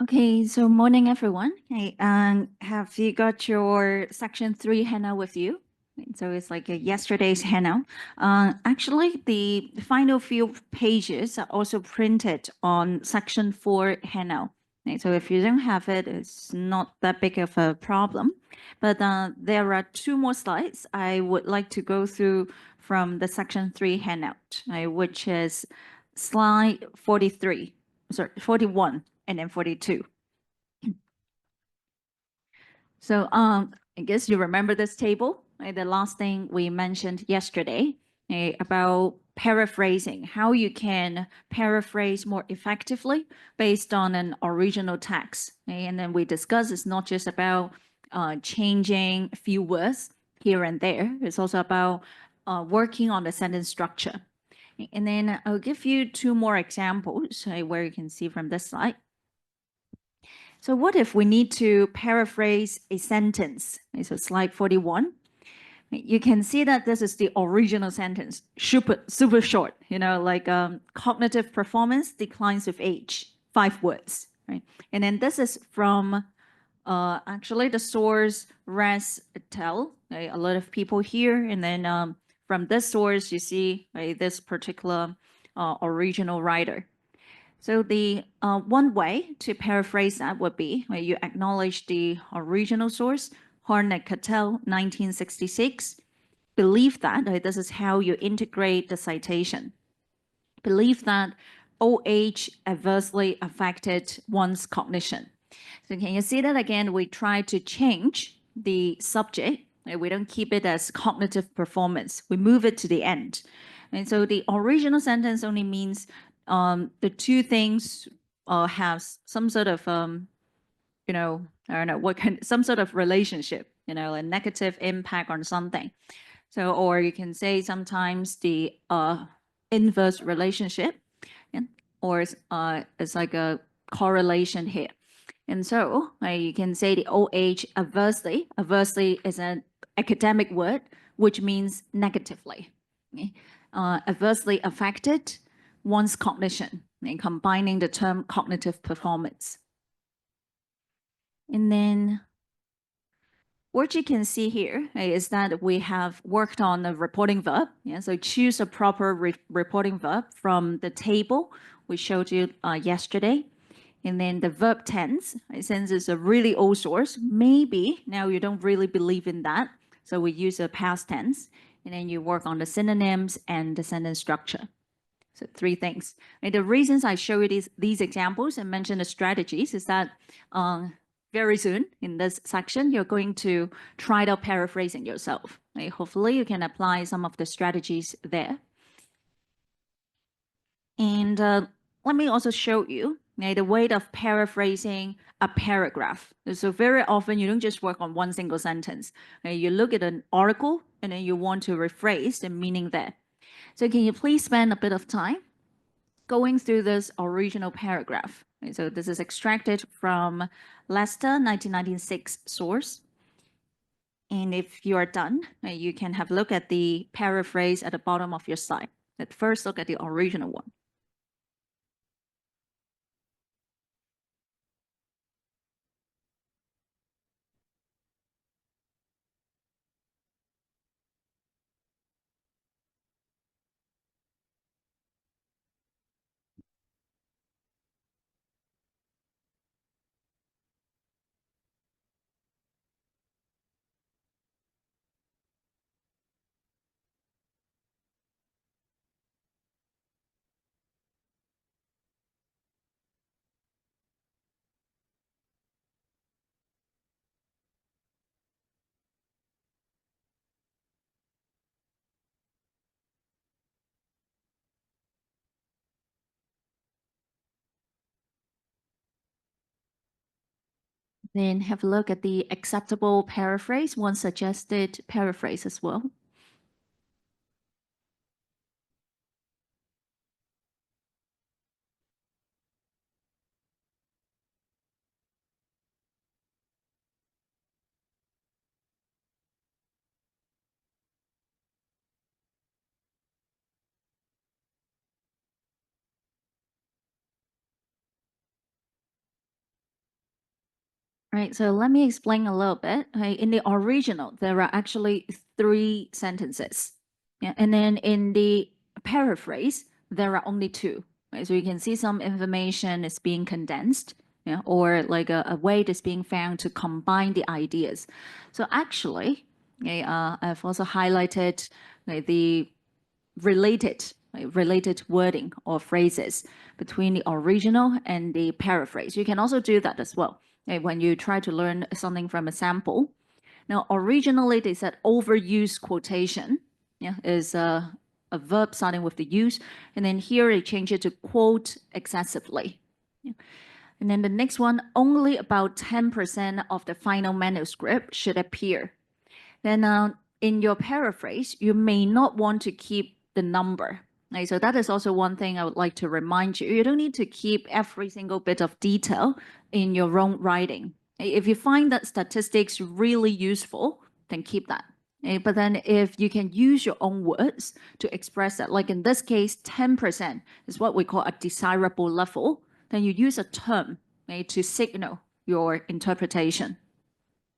Okay, so morning everyone. Hey, have you got your section 3 handout with you? So it's like yesterday's handout. Actually, the final few pages are also printed on section 4 handout. Okay, so if you don't have it, it's not that big of a problem. But there are two more slides I would like to go through from the section 3 handout, which is slide 43, sorry, 41 and then 42. So I guess you remember this table, right? The last thing we mentioned yesterday, about paraphrasing, how you can paraphrase more effectively based on an original text. Okay? And then we discussed it's not just about changing a few words here and there. It's also about working on the sentence structure. And then I'll give you two more examples where you can see from this slide. So what if we need to paraphrase a sentence? So slide 41. You can see that this is the original sentence, super short, like cognitive performance declines with age, 5 words, right? And then this is from actually the source Res Tell, right? A lot of people here. And then from this source, you see this particular original writer. So the one way to paraphrase that would be where you acknowledge the original source, Hartnett-Cattell, 1966. Believe that this is how you integrate the citation. Believe that OH adversely affected one's cognition. So can you see that again? We try to change the subject. We don't keep it as cognitive performance. We move it to the end. And so the original sentence only means the two things have some sort of, I don't know, some sort of relationship, a negative impact on something. So, or you can say sometimes the inverse relationship, or it's like a correlation here. And so you can say the OH adversely. Adversely is an academic word, which means negatively. Okay? Adversely affected one's cognition, and combining the term cognitive performance. And then what you can see here is that we have worked on the reporting verb. Yeah, so choose a proper reporting verb from the table we showed you yesterday. And then the verb tense, since it's a really old source, maybe now you don't really believe in that. So we use a past tense. And then you work on the synonyms and the sentence structure. So 3 things. And the reasons I show you these examples and mention the strategies is that very soon in this section, you're going to try out paraphrasing yourself. Right? Hopefully you can apply some of the strategies there. And let me also show you the way of paraphrasing a paragraph. So very often you don't just work on one single sentence. You look at an article and then you want to rephrase the meaning there. So can you please spend a bit of time going through this original paragraph? So this is extracted from Leicester 1996 source. And if you are done, you can have a look at the paraphrase at the bottom of your slide. But first look at the original one. Then have a look at the acceptable paraphrase, one suggested paraphrase as well. Right, so let me explain a little bit. In the original, there are actually 3 sentences. Yeah, and then in the paraphrase, there are only 2. Right? So you can see some information is being condensed, yeah, or like a way that's being found to combine the ideas. So actually, I've also highlighted the related wording or phrases between the original and the paraphrase. You can also do that as well when you try to learn something from a sample. Now, originally they said overuse quotation, yeah, is a verb starting with the use, and then here they change it to quote excessively. Yeah. And then the next one, only about 10% of the final manuscript should appear. Then in your paraphrase, you may not want to keep the number. Right? So that is also one thing I would like to remind you. You don't need to keep every single bit of detail in your own writing. If you find that statistics really useful, then keep that. But then if you can use your own words to express that, like in this case, 10% is what we call a desirable level, then you use a term to signal your interpretation.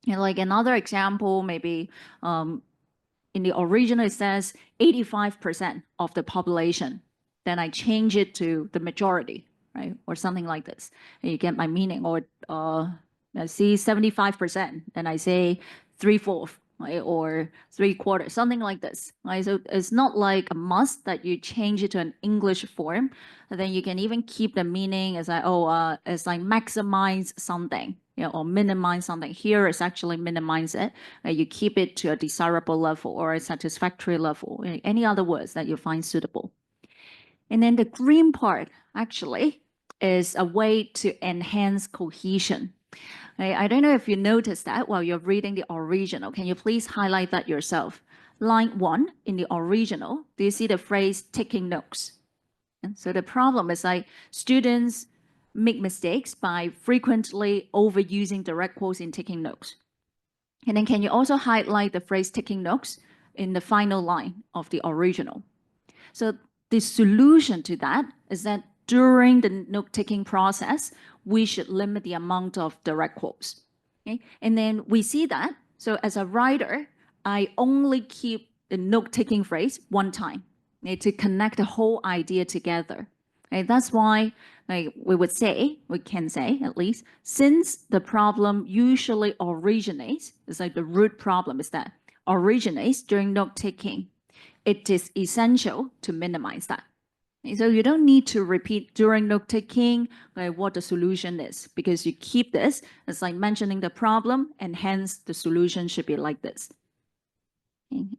And like another example, maybe in the original, it says 85% of the population. Then I change it to the majority, right? Or something like this. And you get my meaning. Or I see 75%, then I say 3/4, right? Or 3/4, something like this, right? So it's not like a must that you change it to an English form. And then you can even keep the meaning as as like maximize something, or minimize something. Here it's actually minimize it. You keep it to a desirable level or a satisfactory level. Any other words that you find suitable. And then the green part actually is a way to enhance cohesion. I don't know if you noticed that while you're reading the original. Can you please highlight that yourself? Line 1 in the original, do you see the phrase taking notes? And so the problem is like students make mistakes by frequently overusing direct quotes in taking notes. And then can you also highlight the phrase taking notes in the final line of the original? So the solution to that is that during the note-taking process, we should limit the amount of direct quotes. Okay? And then we see that. So as a writer, I only keep the note-taking phrase one time to connect the whole idea together. Okay? That's why we can say at least, since the problem usually originates, it's like the root problem is that originates during note-taking, it is essential to minimize that. So you don't need to repeat during note-taking what the solution is, because you keep this as like mentioning the problem, and hence the solution should be like this.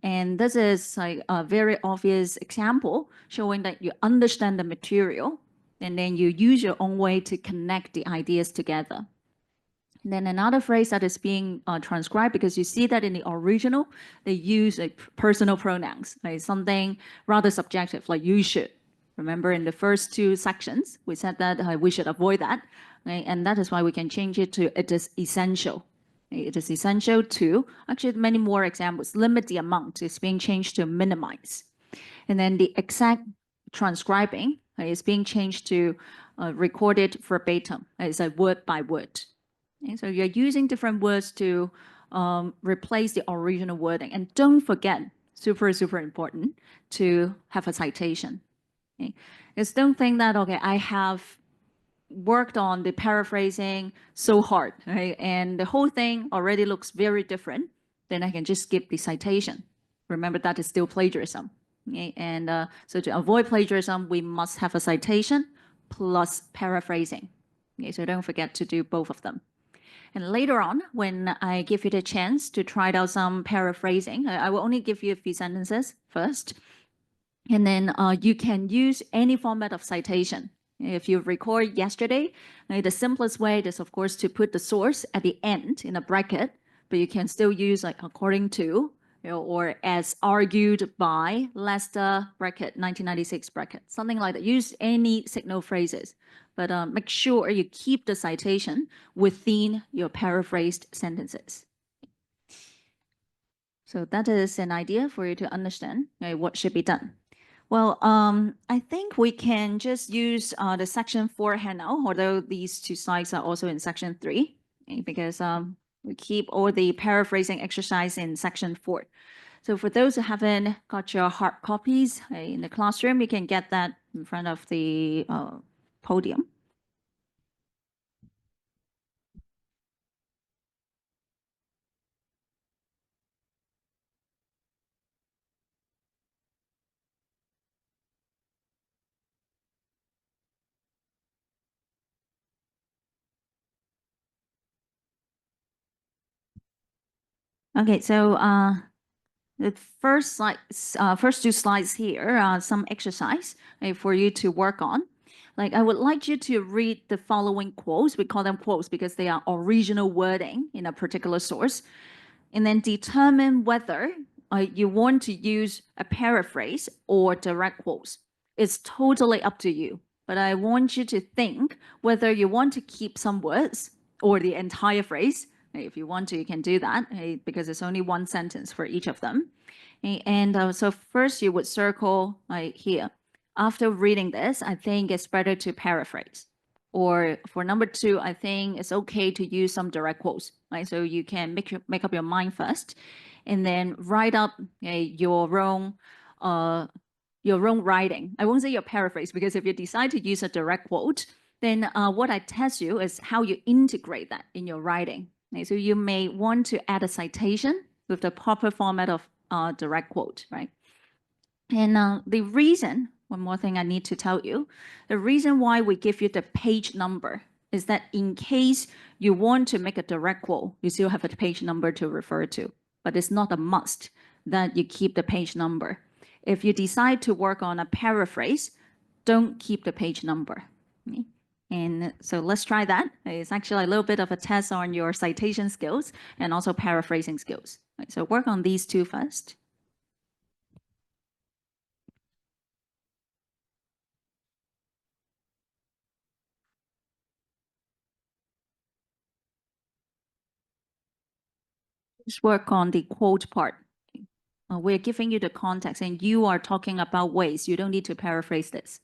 And this is like a very obvious example showing that you understand the material, and then you use your own way to connect the ideas together. And then another phrase that is being transcribed, because you see that in the original, they use personal pronouns, like something rather subjective, like you should. Remember in the first 2 sections, we said that we should avoid that. Right? And that is why we can change it to it is essential. It is essential to, actually many more examples, limit the amount is being changed to minimize. And then the exact transcribing is being changed to recorded verbatim. It's like word by word. And so you're using different words to replace the original wording. And don't forget, super, super important, to have a citation. Okay? Just don't think that, okay, I have worked on the paraphrasing so hard, right? And the whole thing already looks very different, then I can just skip the citation. Remember, that is still plagiarism. Okay? And so to avoid plagiarism, we must have a citation plus paraphrasing. Okay? So don't forget to do both of them. And later on, when I give you the chance to try out some paraphrasing, I will only give you a few sentences first. And then you can use any format of citation. If you record yesterday, the simplest way is, of course, to put the source at the end in a bracket, but you can still use like according to, or as argued by Leicester bracket 1996 bracket, something like that. Use any signal phrases, but make sure you keep the citation within your paraphrased sentences. So that is an idea for you to understand what should be done. Well, I think we can just use the section 4 handout, although these 2 slides are also in section 3. okay, because we keep all the paraphrasing exercise in section 4. So for those who haven't got your hard copies in the classroom, you can get that in front of the podium. Okay, so the first two slides here are some exercise for you to work on. Like I would like you to read the following quotes. We call them quotes because they are original wording in a particular source, and then determine whether you want to use a paraphrase or direct quotes. It's totally up to you, but I want you to think whether you want to keep some words or the entire phrase. If you want to, you can do that because it's only one sentence for each of them. And so first you would circle here. After reading this, I think it's better to paraphrase. Or for number 2, I think it's okay to use some direct quotes, right? So you can make up your mind first, and then write up uh, your own writing. I won't say your paraphrase because if you decide to use a direct quote, then what I test you is how you integrate that in your writing. So you may want to add a citation with the proper format of direct quote, right? And the reason, one more thing I need to tell you, the reason why we give you the page number is that in case you want to make a direct quote, you still have a page number to refer to, but it's not a must that you keep the page number. If you decide to work on a paraphrase, don't keep the page number. Okay? And so let's try that. It's actually a little bit of a test on your citation skills and also paraphrasing skills. Right, so work on these two first. Just work on the quote part. We're giving you the context and you are talking about ways. You don't need to paraphrase this.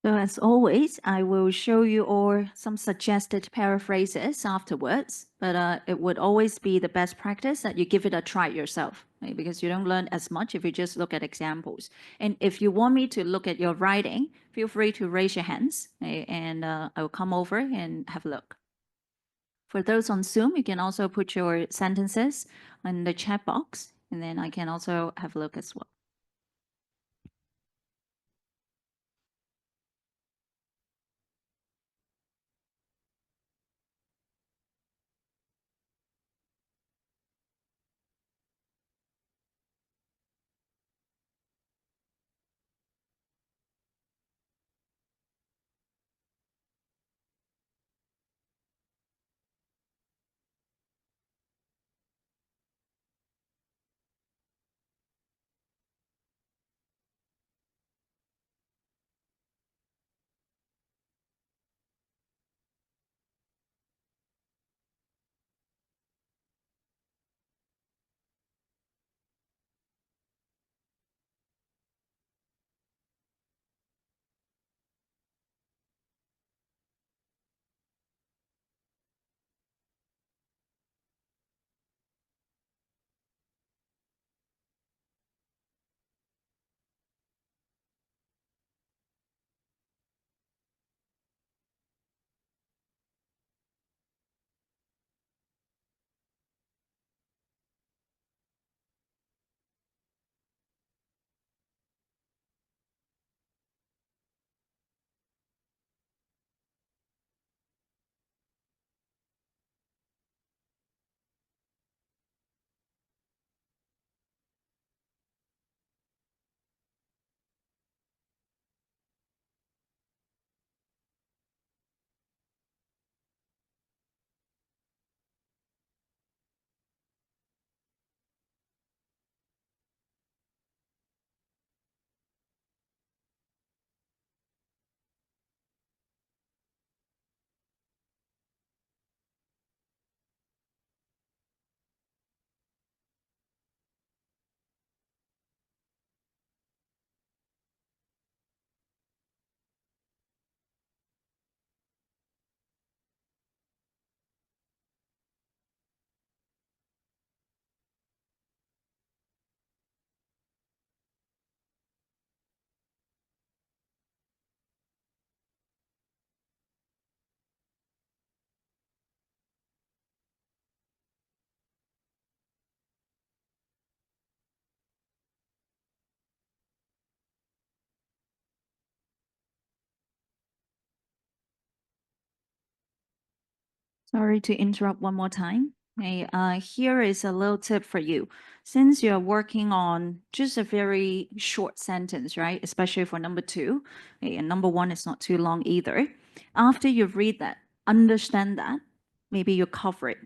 So as always, I will show you all some suggested paraphrases afterwards, but it would always be the best practice that you give it a try yourself, right? Because you don't learn as much if you just look at examples. And if you want me to look at your writing, feel free to raise your hands and I will come over and have a look. For those on Zoom, you can also put your sentences in the chat box, and then I can also have a look as well. Sorry to interrupt one more time. Okay, here is a little tip for you. Since you're working on just a very short sentence, right? Especially for number two, okay, and number one is not too long either. After you read that, understand that, maybe you cover it.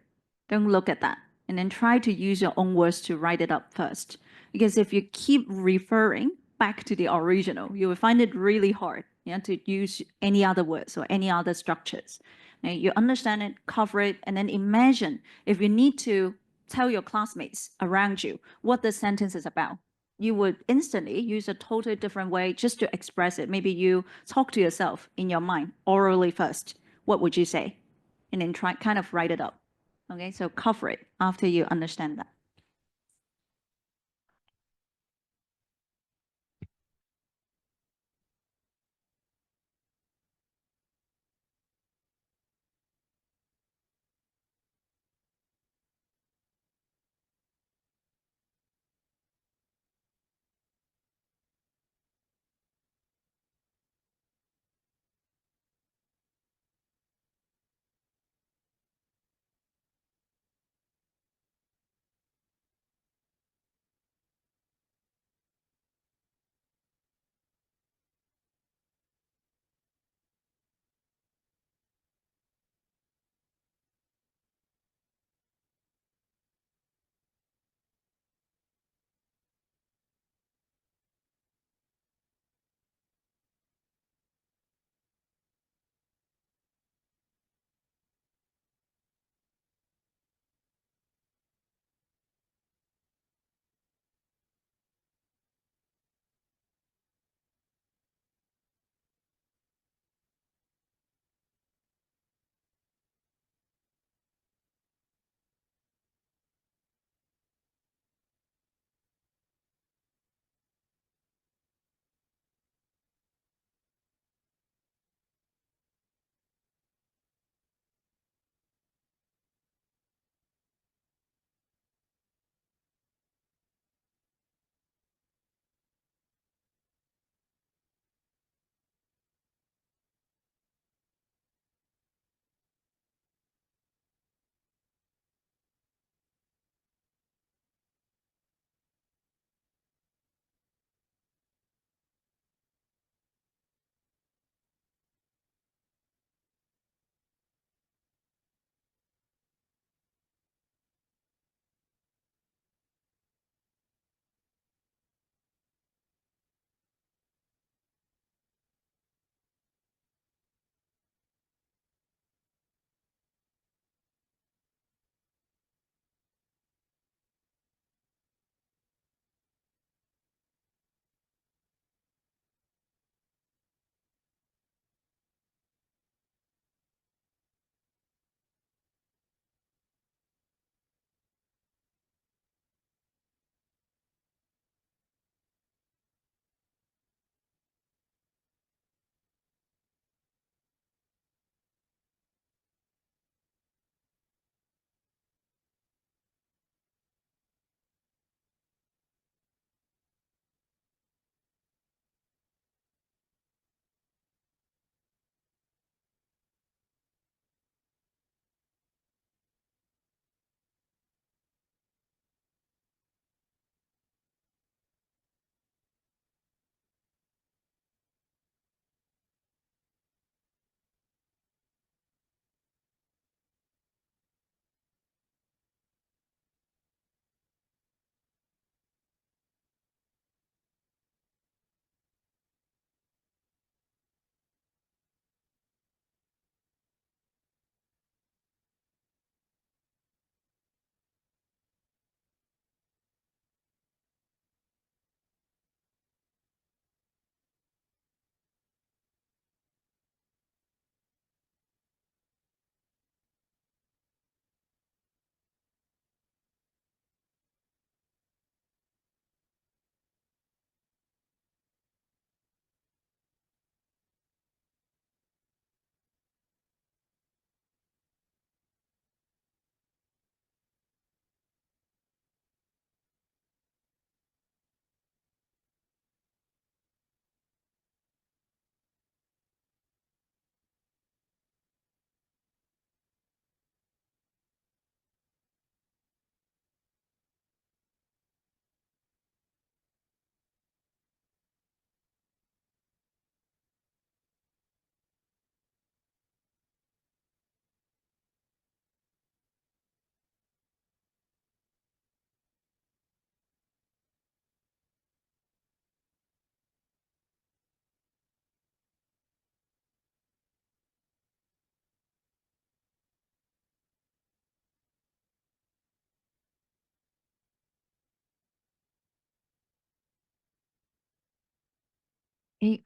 Don't look at that. And then try to use your own words to write it up first. Because if you keep referring back to the original, you will find it really hard, yeah, to use any other words or any other structures. You understand it, cover it, and then imagine if you need to tell your classmates around you what the sentence is about. You would instantly use a totally different way just to express it. Maybe you talk to yourself in your mind orally first. What would you say? And then try kind of write it up. Okay, so cover it after you understand that.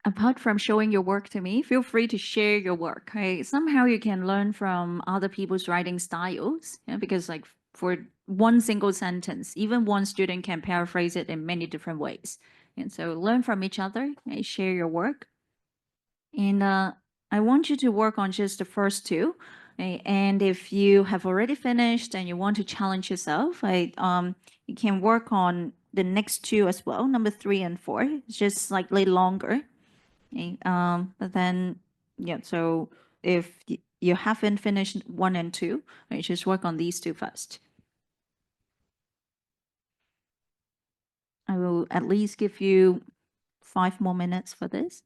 Apart from showing your work to me, feel free to share your work. Okay? Somehow you can learn from other people's writing styles, because like for one single sentence, even one student can paraphrase it in many different ways. And so learn from each other, share your work. And I want you to work on just the first two. And if you have already finished and you want to challenge yourself, you can work on the next two as well, number 3 and 4. It's just slightly longer. Okay, but then, yeah, so if you haven't finished 1 and 2, just work on these two first. I will at least give you 5 more minutes for this.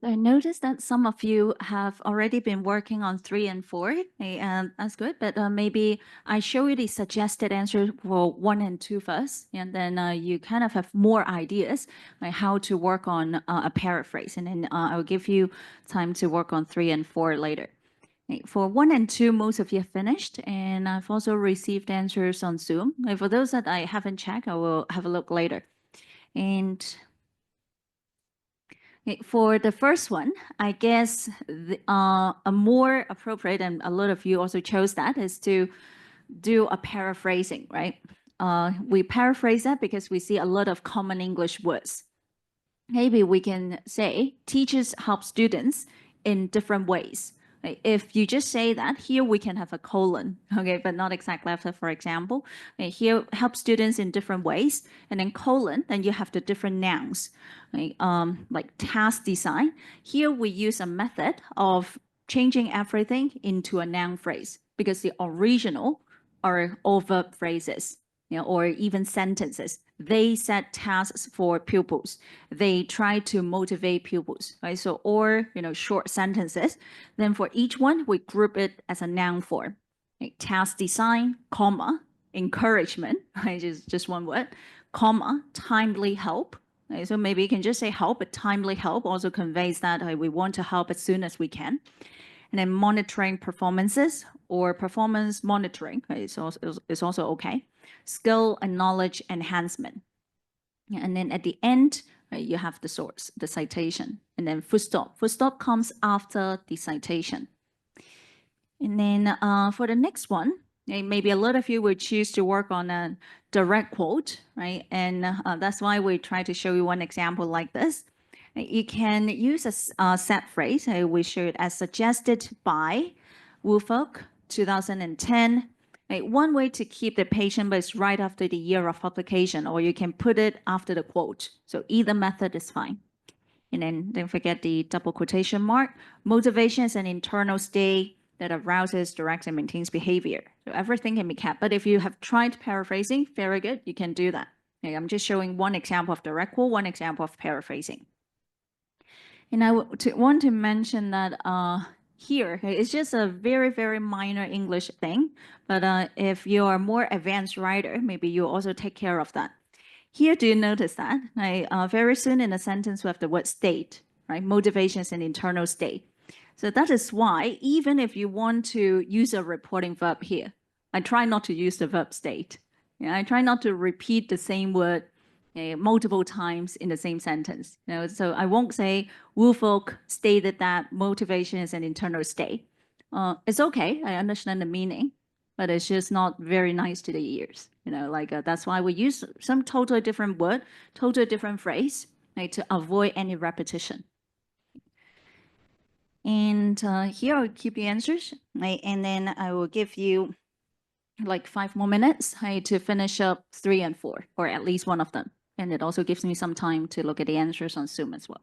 I noticed that some of you have already been working on 3 and 4, and that's good. But maybe I show you the suggested answers for 1 and 2 first, and then you kind of have more ideas like how to work on a paraphrase, and then I'll give you time to work on 3 and 4 later. Okay, for 1 and 2, most of you have finished, and I've also received answers on Zoom. For those that I haven't checked, I will have a look later. And okay, for the first one, I guess a more appropriate, and a lot of you also chose that, is to do a paraphrasing, right? We paraphrase that because we see a lot of common English words. Maybe we can say teachers help students in different ways. Right? If you just say that, here we can have a colon, okay, but not exactly after, for example. Here, help students in different ways, and then colon, then you have the different nouns, right? Like task design. Here we use a method of changing everything into a noun phrase because the original are all verb phrases, or even sentences. They set tasks for pupils. They try to motivate pupils, right? So, or, short sentences. Then for each one, we group it as a noun form. Like task design, comma, encouragement, right? Just one word, comma, timely help. Right? So maybe you can just say help, but timely help also conveys that we want to help as soon as we can. And then monitoring performances or performance monitoring is also okay. Skill and knowledge enhancement. And then at the end, you have the source, the citation, and then full stop. Full stop comes after the citation. And then for the next one, maybe a lot of you would choose to work on a direct quote, right? And that's why we try to show you one example like this. You can use a set phrase. We show it as suggested by Woolfolk, 2010. One way to keep the page number is right after the year of publication, or you can put it after the quote. So either method is fine. And then don't forget the double quotation mark. Motivation is an internal state that arouses, directs, and maintains behavior. So everything can be kept. But if you have tried paraphrasing, very good, you can do that. Okay, I'm just showing one example of direct quote, one example of paraphrasing. And I want to mention that here, okay, it's just a very, very minor English thing. But if you are a more advanced writer, maybe you also take care of that. Here, do you notice that? Very soon in a sentence, we have the word state, right? Motivation is an internal state. So that is why, even if you want to use a reporting verb here, I try not to use the verb state. I try not to repeat the same word multiple times in the same sentence. So I won't say Woolfolk stated that motivation is an internal state. It's okay. I understand the meaning, but it's just not very nice to the ears. That's why we use some totally different word, totally different phrase, to avoid any repetition. And here I'll keep the answers, and then I will give you like 5 more minutes to finish up 3 and 4, or at least one of them. And it also gives me some time to look at the answers on Zoom as well.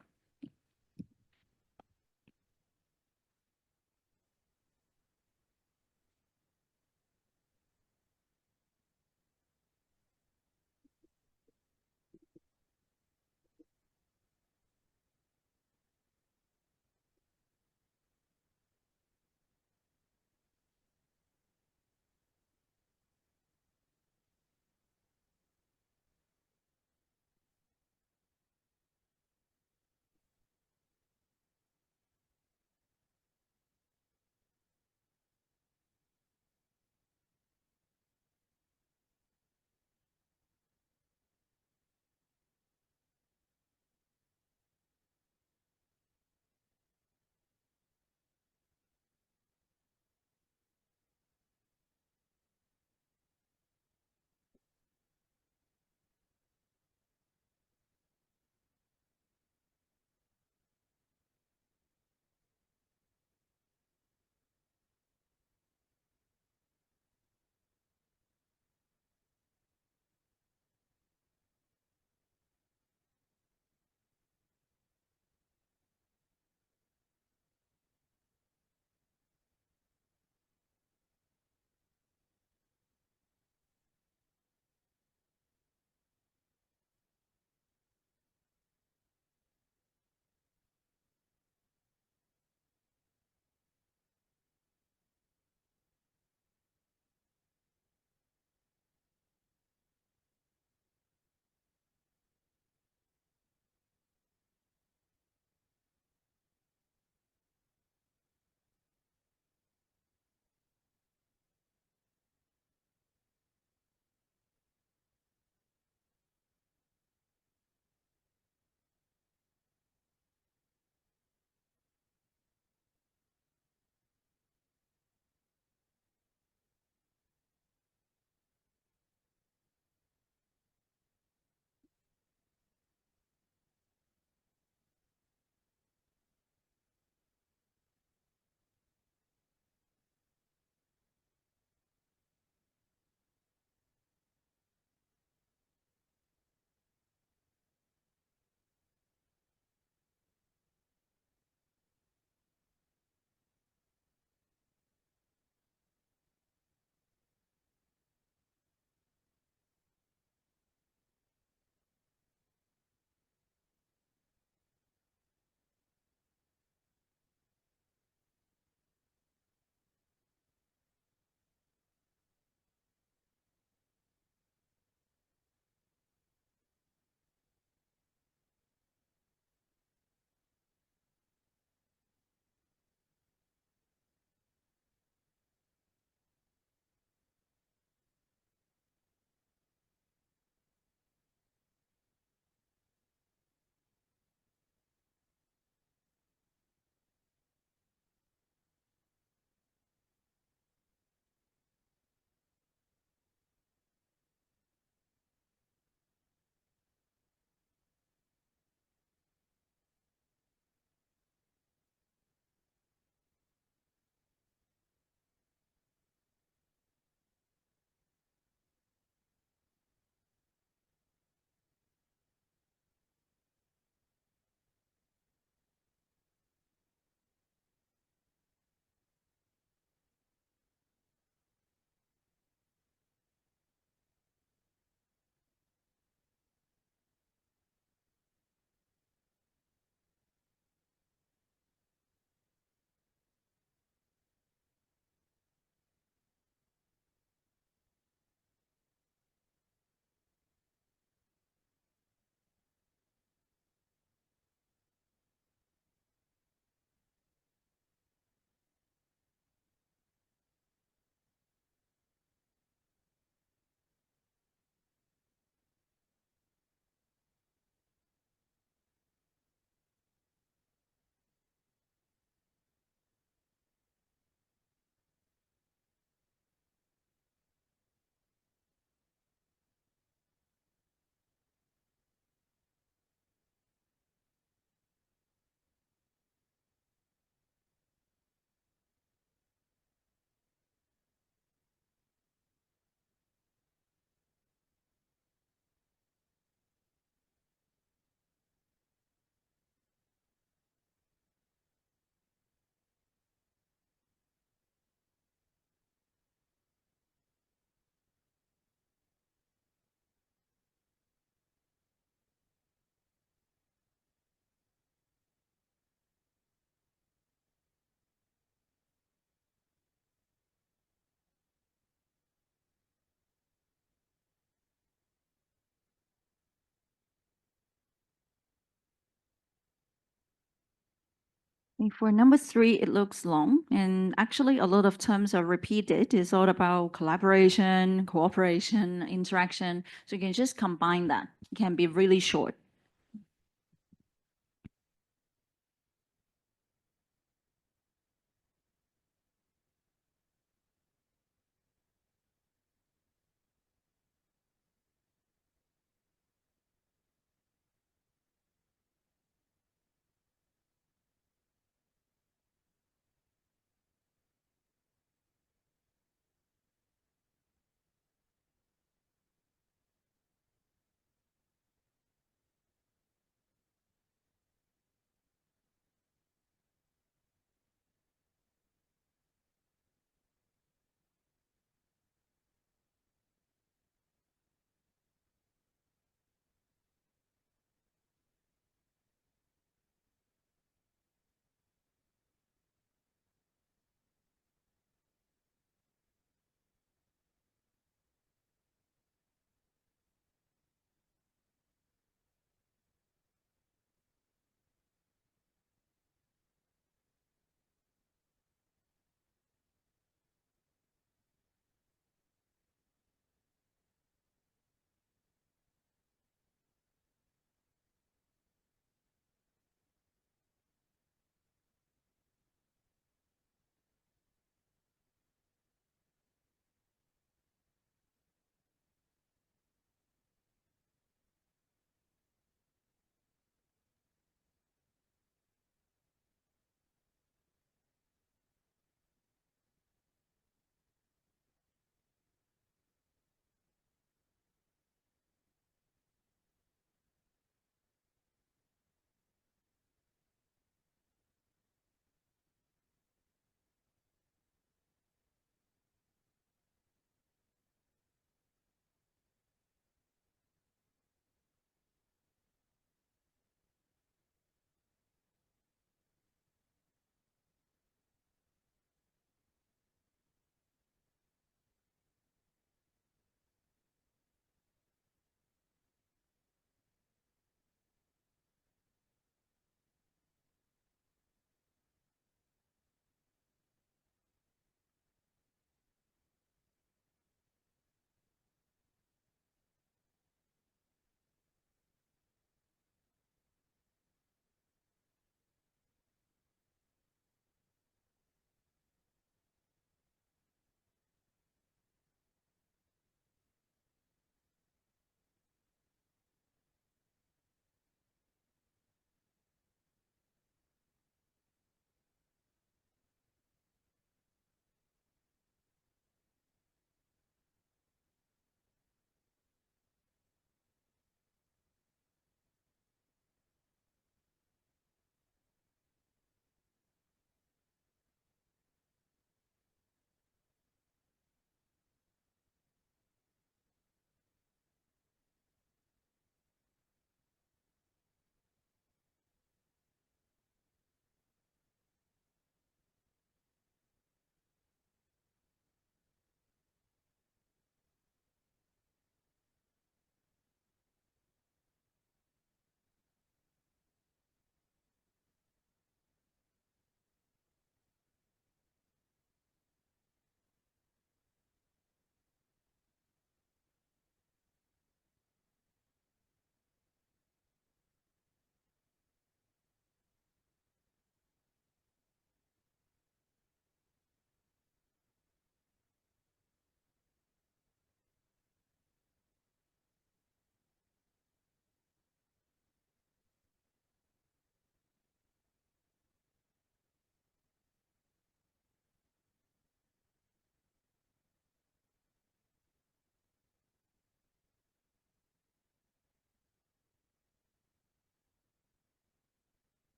And for number three, it looks long, and actually a lot of terms are repeated. It's all about collaboration, cooperation, interaction. So you can just combine that. It can be really short.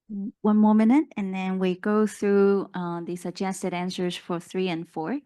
One more minute, and then we go through the suggested answers for 3 and 4.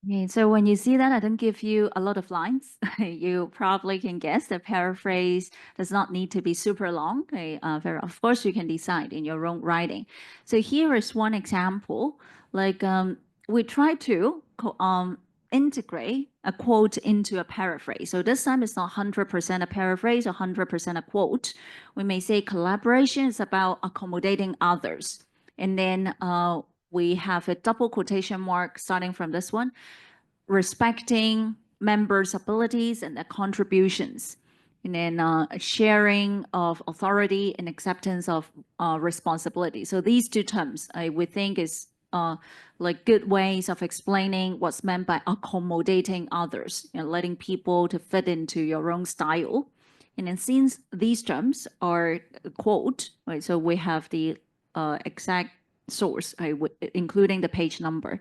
Okay, so when you see that, I don't give you a lot of lines. You probably can guess the paraphrase does not need to be super long. Okay, of course, you can decide in your own writing. So here is one example. Like we try to integrate a quote into a paraphrase. So this time it's not 100% a paraphrase or 100% a quote. We may say collaboration is about accommodating others. And then we have a double quotation mark starting from this one, respecting members' abilities and their contributions, and then sharing of authority and acceptance of responsibility. So these two terms, we think is like good ways of explaining what's meant by accommodating others, letting people to fit into your own style. And then since these terms are a quote, right, so we have the exact source, including the page number.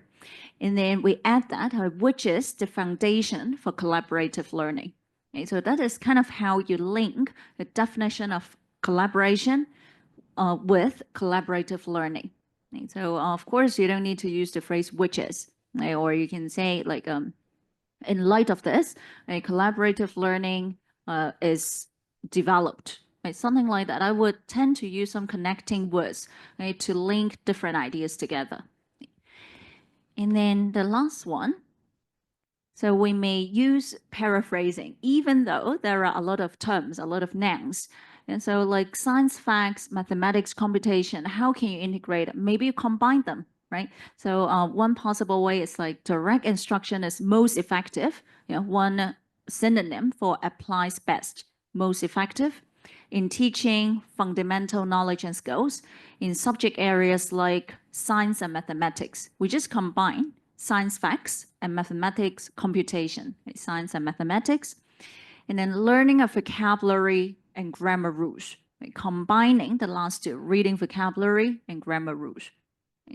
And then we add that, which is the foundation for collaborative learning. Okay, so that is kind of how you link the definition of collaboration with collaborative learning. Okay, so of course, you don't need to use the phrase which is, okay, or you can say like, in light of this, a collaborative learning is developed. Right? Something like that. I would tend to use some connecting words, right, to link different ideas together. And then the last one, so we may use paraphrasing, even though there are a lot of terms, a lot of nouns. And so like science facts, mathematics, computation, how can you integrate? Maybe you combine them, right? So one possible way is like direct instruction is most effective. One synonym for applies best, most effective. In teaching fundamental knowledge and skills, in subject areas like science and mathematics, we just combine science facts and mathematics computation, science and mathematics, and then learning a vocabulary and grammar rules, combining the last two, reading vocabulary and grammar rules.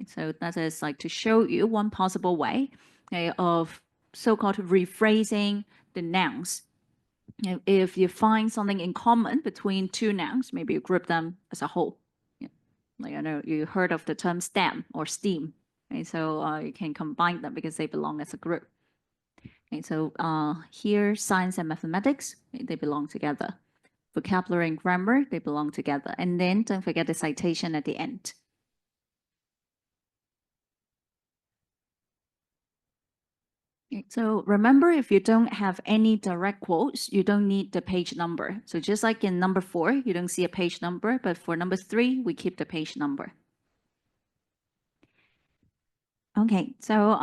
So that is like to show you one possible way of so-called rephrasing the nouns. If you find something in common between two nouns, maybe you group them as a whole. Like I know you heard of the term STEM or STEAM, right? So you can combine them because they belong as a group. Okay, so here, science and mathematics, they belong together. Vocabulary and grammar, they belong together. And then don't forget the citation at the end. So remember, if you don't have any direct quotes, you don't need the page number. So just like in number 4, you don't see a page number, but for number 3, we keep the page number. Okay, so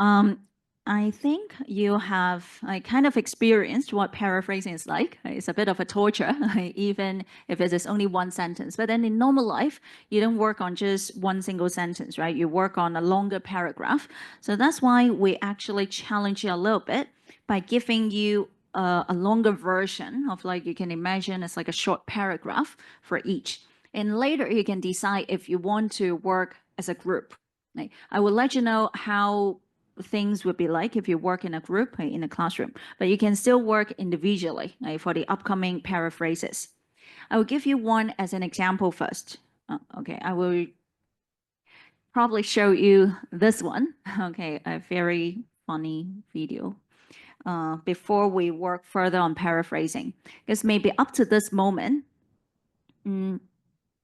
I think you have kind of experienced what paraphrasing is like. It's a bit of a torture, even if it is only one sentence. But then in normal life, you don't work on just one single sentence, right? You work on a longer paragraph. So that's why we actually challenge you a little bit by giving you a longer version of, like, you can imagine it's like a short paragraph for each. And later you can decide if you want to work as a group. I will let you know how things would be like if you work in a group in a classroom, but you can still work individually for the upcoming paraphrases. I will give you one as an example first. Okay, I will probably show you this one. Okay, a very funny video. Before we work further on paraphrasing, because maybe up to this moment,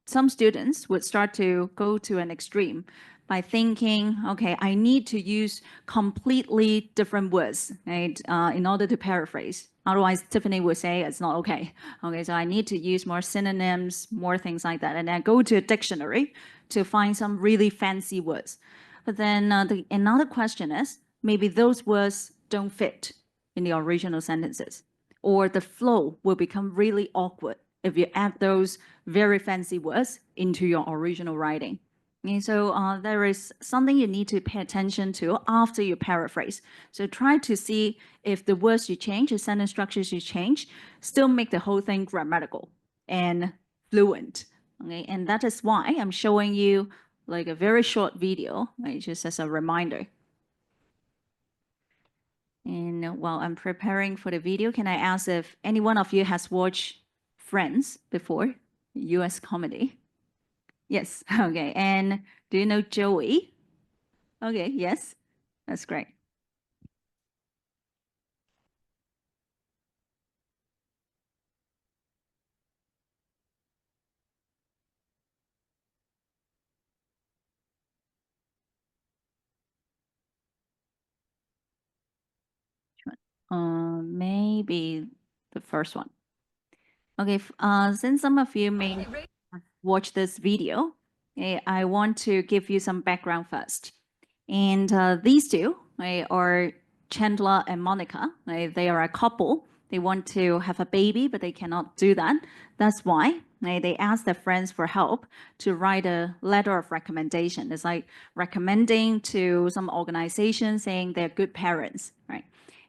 some students would start to go to an extreme by thinking, okay, I need to use completely different words, right, in order to paraphrase. Otherwise, Tiffany would say it's not okay. Okay, so I need to use more synonyms, more things like that, and then go to a dictionary to find some really fancy words. But then another question is, maybe those words don't fit in the original sentences, or the flow will become really awkward if you add those very fancy words into your original writing. And so there is something you need to pay attention to after you paraphrase. So try to see if the words you change, the sentence structures you change, still make the whole thing grammatical and fluent. Okay, and that is why I'm showing you like a very short video, right, just as a reminder. And while I'm preparing for the video, can I ask if any one of you has watched Friends before? US comedy. Yes, okay. And do you know Joey? Okay, yes, that's great. Maybe the first one. Okay, since some of you may watch this video, I want to give you some background first. And these two are Chandler and Monica. They are a couple. They want to have a baby, but they cannot do that. That's why they ask their friends for help to write a letter of recommendation. It's like recommending to some organization saying they're good parents, right?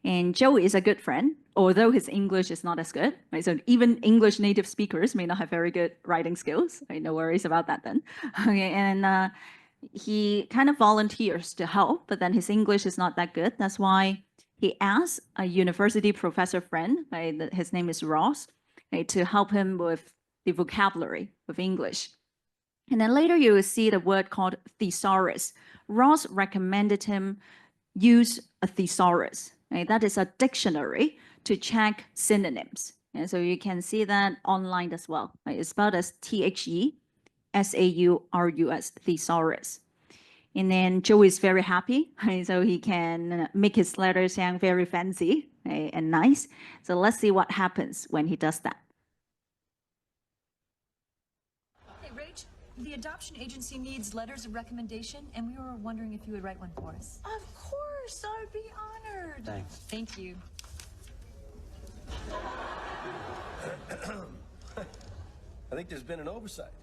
And Joey is a good friend, although his English is not as good, right? So even English native speakers may not have very good writing skills, right? No worries about that then. Okay, and he kind of volunteers to help, but then his English is not that good. That's why he asked a university professor friend, right, his name is Ross, right, to help him with the vocabulary of English. And then later you will see the word called thesaurus. Ross recommended him use a thesaurus. Right? That is a dictionary to check synonyms. And so you can see that online as well. Right? It's spelled as THESAURUS, thesaurus. And then Joe is very happy, right? So he can make his letter sound very fancy, right, and nice. So let's see what happens when he does that. Hey, Rach, the adoption agency needs letters of recommendation, and we were wondering if you would write one for us. Of course, I'd be honored. Thanks. Thank you. I think there's been an oversight.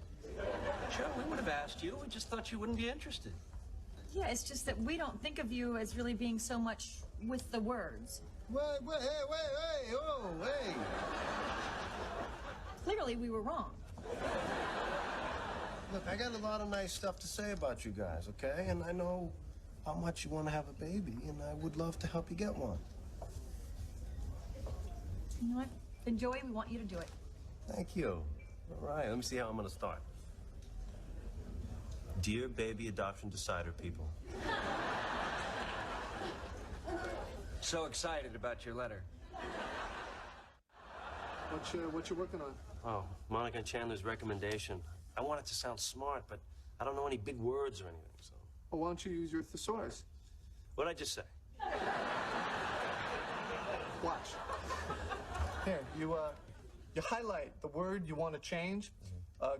Sure, we would have asked you. We just thought you wouldn't be interested. Yeah, it's just that we don't think of you as really being so much with the words. Wait, oh, hey. Clearly, we were wrong. Look, I got a lot of nice stuff to say about you guys, okay? And I know how much you want to have a baby, and I would love to help you get one. You know what? Then, Joey, we want you to do it. Thank you. All right, let me see how I'm going to start. Dear baby adoption decider people. So excited about your letter. What you working on? Oh, Monica and Chandler's recommendation. I want it to sound smart, but I don't know any big words or anything, so. Well, why don't you use your thesaurus? What'd I just say? Watch. Here, you highlight the word you want to change,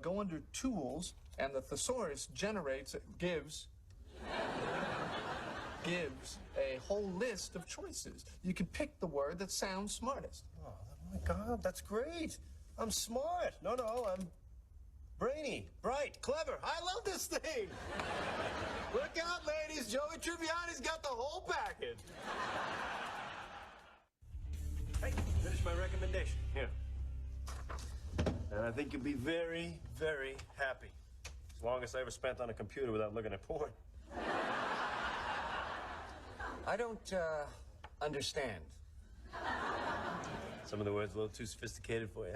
go under Tools, and the thesaurus gives a whole list of choices. You can pick the word that sounds smartest. Oh, my God, that's great. I'm smart. No, I'm brainy, bright, clever. I love this thing. Look out, ladies. Joey Tribbiani's got the whole package. Hey, finish my recommendation. Here. And I think you'll be very, very happy. As long as I ever spent on a computer without looking at porn. I don't understand. Some of the words a little too sophisticated for you.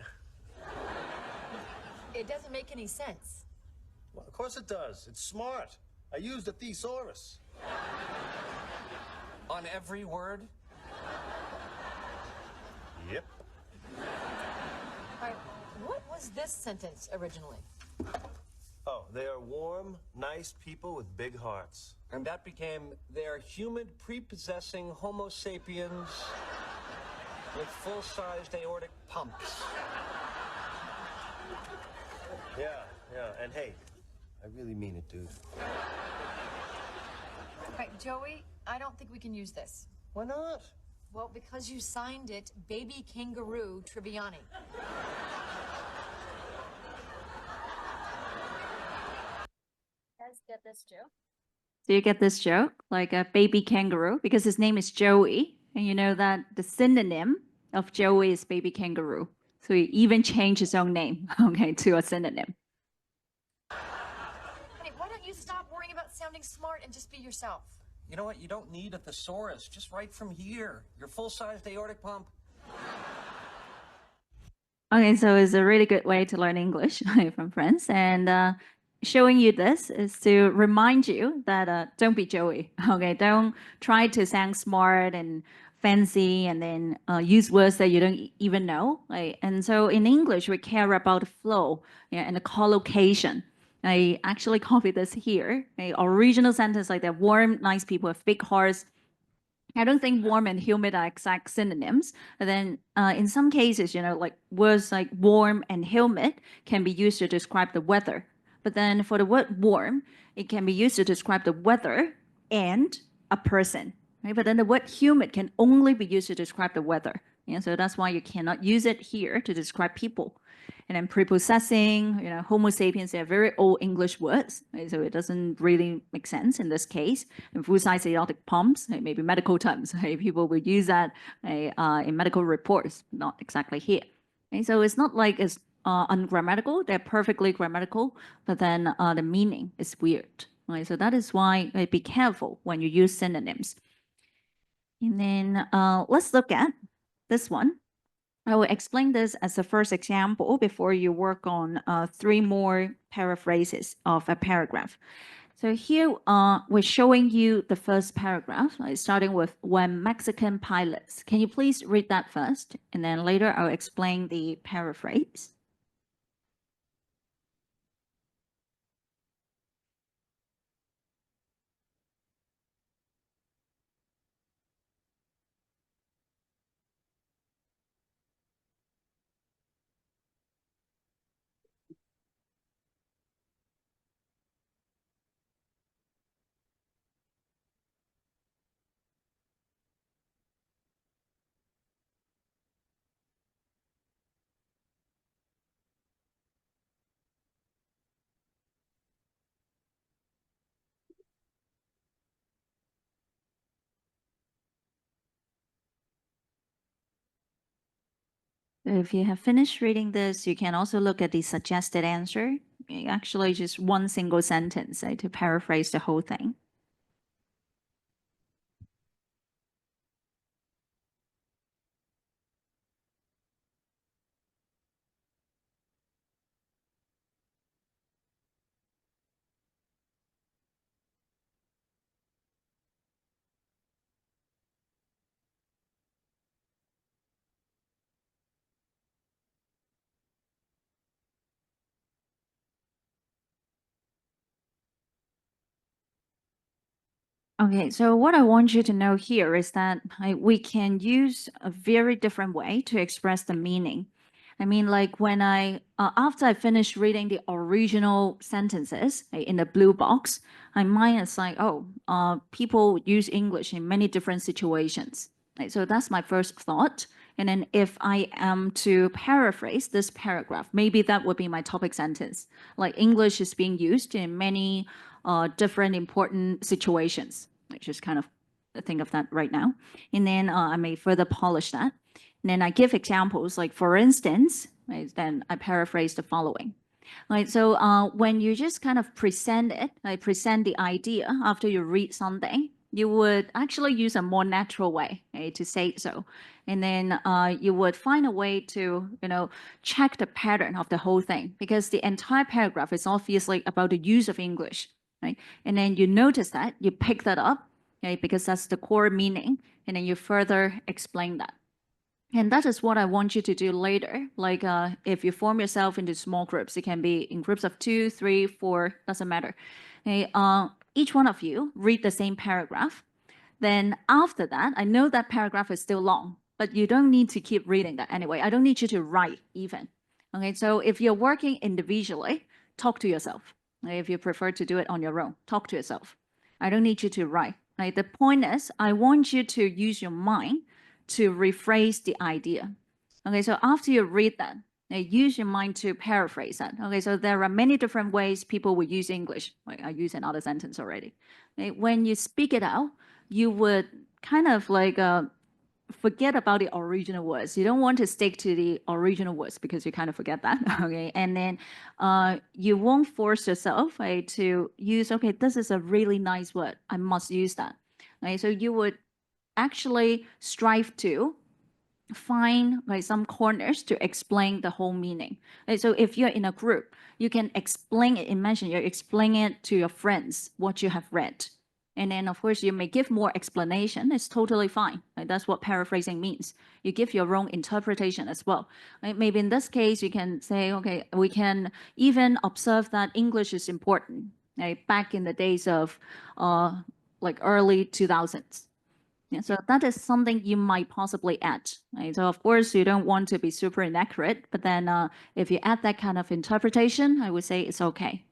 It doesn't make any sense. Well, of course it does. It's smart. I used a thesaurus. On every word? Yep. All right, what was this sentence originally? Oh, they are warm, nice people with big hearts. And that became their human prepossessing Homo sapiens with full-sized aortic pumps. Yeah, yeah. And hey, I really mean it, dude. All right, Joey, I don't think we can use this. Why not? Well, because you signed it Baby Kangaroo Triviani. Guys, get this joke? Do you get this joke? Like a baby kangaroo, because his name is Joey, and you know that the synonym of Joey is baby kangaroo. So he even changed his own name, okay, to a synonym. Hey, why don't you stop worrying about sounding smart and just be yourself? You know what? You don't need a thesaurus. Just write from here. Your full-sized aortic pump. Okay, so it's a really good way to learn English from friends. And showing you this is to remind you that don't be Joey. Okay, don't try to sound smart and fancy and then use words that you don't even know. Right? And so in English, we care about the flow, yeah, and the collocation. I actually copied this here. A original sentence like that: warm, nice people with big hearts. I don't think warm and humid are exact synonyms. But then in some cases, you know, like words like warm and humid can be used to describe the weather. But then for the word warm, it can be used to describe the weather and a person. Right? But then the word humid can only be used to describe the weather. Yeah, so that's why you cannot use it here to describe people. And then prepossessing, you know, Homo sapiens, they're very old English words, right? So it doesn't really make sense in this case. And full-size aortic pumps, maybe medical terms, right? People will use that in medical reports, not exactly here. Okay? So it's not like it's ungrammatical, they're perfectly grammatical, but then the meaning is weird, right? So that is why be careful when you use synonyms. And then let's look at this one. I will explain this as the first example before you work on 3 more paraphrases of a paragraph. So here we're showing you the first paragraph, starting with when Mexican pilots. Can you please read that first? And then later I'll explain the paraphrase. If you have finished reading this, you can also look at the suggested answer. Actually, just one single sentence to paraphrase the whole thing. Okay, so what I want you to know here is that we can use a very different way to express the meaning. I mean, like when after I finish reading the original sentences in the blue box, my mind is like, oh, people use English in many different situations. Right? So that's my first thought. And then if I am to paraphrase this paragraph, maybe that would be my topic sentence. Like English is being used in many different important situations. I just kind of think of that right now. And then I may further polish that. And then I give examples, like for instance, right, then I paraphrase the following. Right, so when you just kind of present it, like present the idea after you read something, you would actually use a more natural way, right, to say so. And then you would find a way to, you know, check the pattern of the whole thing, because the entire paragraph is obviously about the use of English, right? And then you notice that, you pick that up, okay, because that's the core meaning, and then you further explain that. And that is what I want you to do later. Like if you form yourself into small groups, it can be in groups of 2, 3, 4, doesn't matter. Okay, each one of you read the same paragraph. Then after that, I know that paragraph is still long, but you don't need to keep reading that anyway. I don't need you to write even. Okay, so if you're working individually, talk to yourself. Okay, if you prefer to do it on your own, talk to yourself. I don't need you to write. Like the point is, I want you to use your mind to rephrase the idea. Okay, so after you read that, use your mind to paraphrase that. Okay, so there are many different ways people will use English. Like I use another sentence already. Okay, when you speak it out, you would kind of like forget about the original words. You don't want to stick to the original words because you kind of forget that. Okay, and then you won't force yourself to use. Okay, this is a really nice word. I must use that. Okay, so you would actually strive to find like some corners to explain the whole meaning. Right? So if you're in a group, you can explain it. Imagine you're explaining it to your friends what you have read. And then of course you may give more explanation. It's totally fine. Right? That's what paraphrasing means. You give your own interpretation as well. Right? Maybe in this case, you can say, okay, we can even observe that English is important. Right? Back in the days of like early 2000s. Yeah, so that is something you might possibly add. Right? So of course you don't want to be super inaccurate, but then if you add that kind of interpretation, I would say it's okay.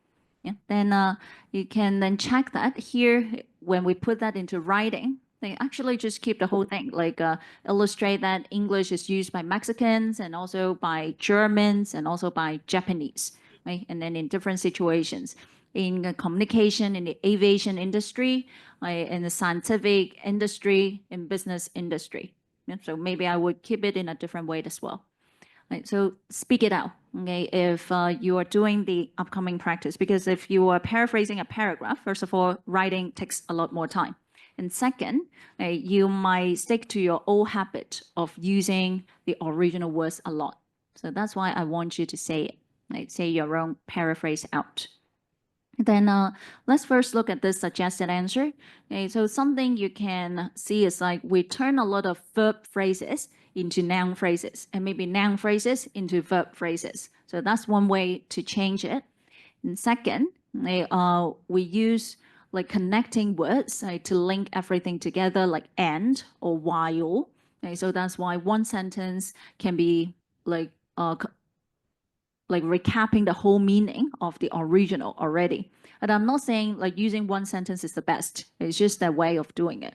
Yeah. Then you can then check that here when we put that into writing. They actually just keep the whole thing, like illustrate that English is used by Mexicans and also by Germans and also by Japanese, right? And then in different situations, in the communication, in the aviation industry, in the scientific industry, in business industry. Yeah, so maybe I would keep it in a different way as well. Right, so speak it out, okay, if you are doing the upcoming practice, because if you are paraphrasing a paragraph, first of all, writing takes a lot more time. And second, you might stick to your old habit of using the original words a lot. So that's why I want you to say it, like say your own paraphrase out. Then let's first look at this suggested answer. Okay, so something you can see is like we turn a lot of verb phrases into noun phrases and maybe noun phrases into verb phrases. So that's one way to change it. And second, we use like connecting words to link everything together like and or while. Okay, so that's why one sentence can be like recapping the whole meaning of the original already. And I'm not saying like using one sentence is the best. It's just a way of doing it.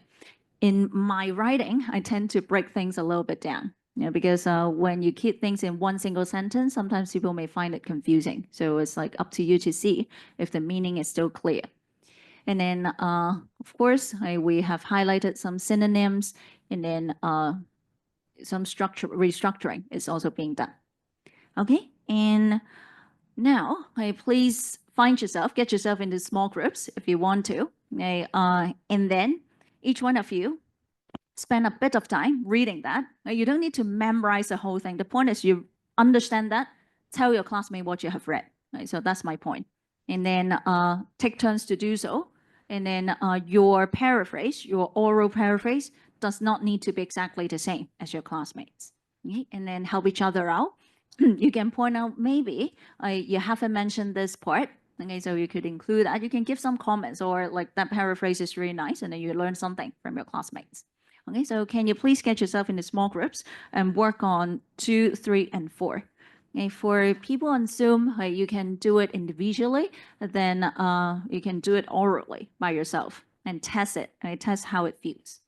In my writing, I tend to break things a little bit down. Because when you keep things in one single sentence, sometimes people may find it confusing. So it's like up to you to see if the meaning is still clear. And then, of course, we have highlighted some synonyms, and then some restructuring is also being done. Okay, and now please get yourself into small groups if you want to. Okay, and then each one of you spend a bit of time reading that. You don't need to memorize the whole thing. The point is you understand that, tell your classmate what you have read. Right? So that's my point. And then take turns to do so. And then your paraphrase, your oral paraphrase, does not need to be exactly the same as your classmates. Okay? And then help each other out. You can point out maybe you haven't mentioned this part. Okay, so you could include that. You can give some comments or like that paraphrase is really nice, and then you learn something from your classmates. Okay, so can you please get yourself into small groups and work on 2, 3, and 4. Okay, for people on Zoom, you can do it individually, then you can do it orally by yourself and test it. Test how it feels.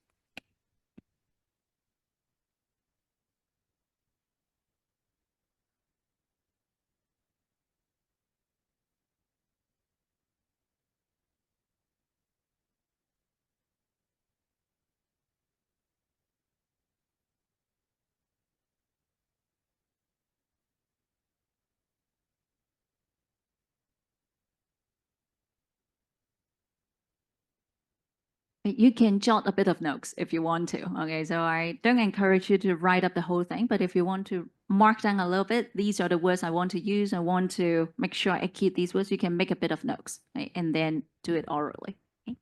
You can jot a bit of notes if you want to. Okay, so I don't encourage you to write up the whole thing, but if you want to mark down a little bit, these are the words I want to use. I want to make sure I keep these words. You can make a bit of notes, right? And then do it orally. Okay?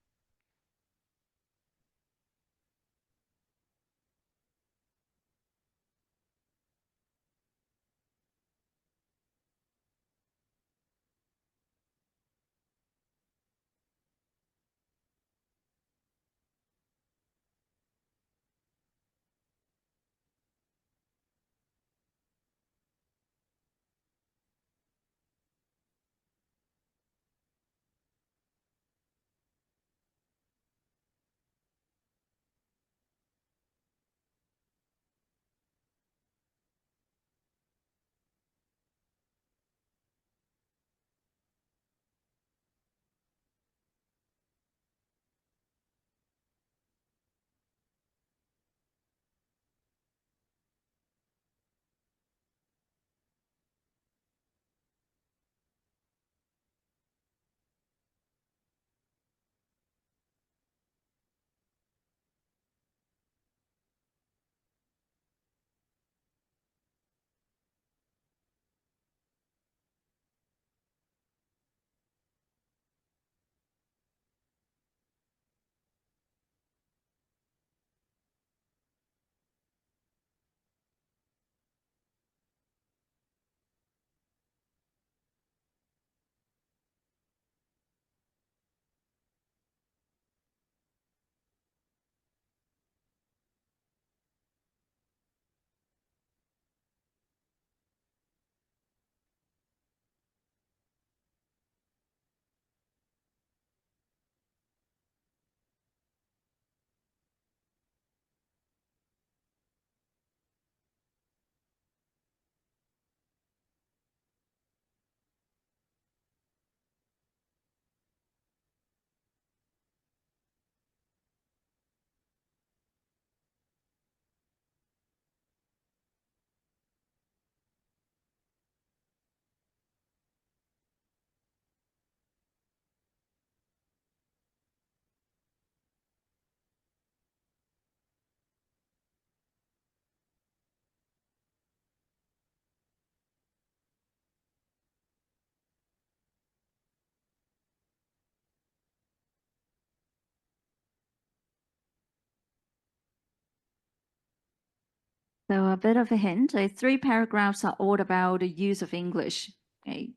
So a bit of a hint, 3 paragraphs are all about the use of English, okay,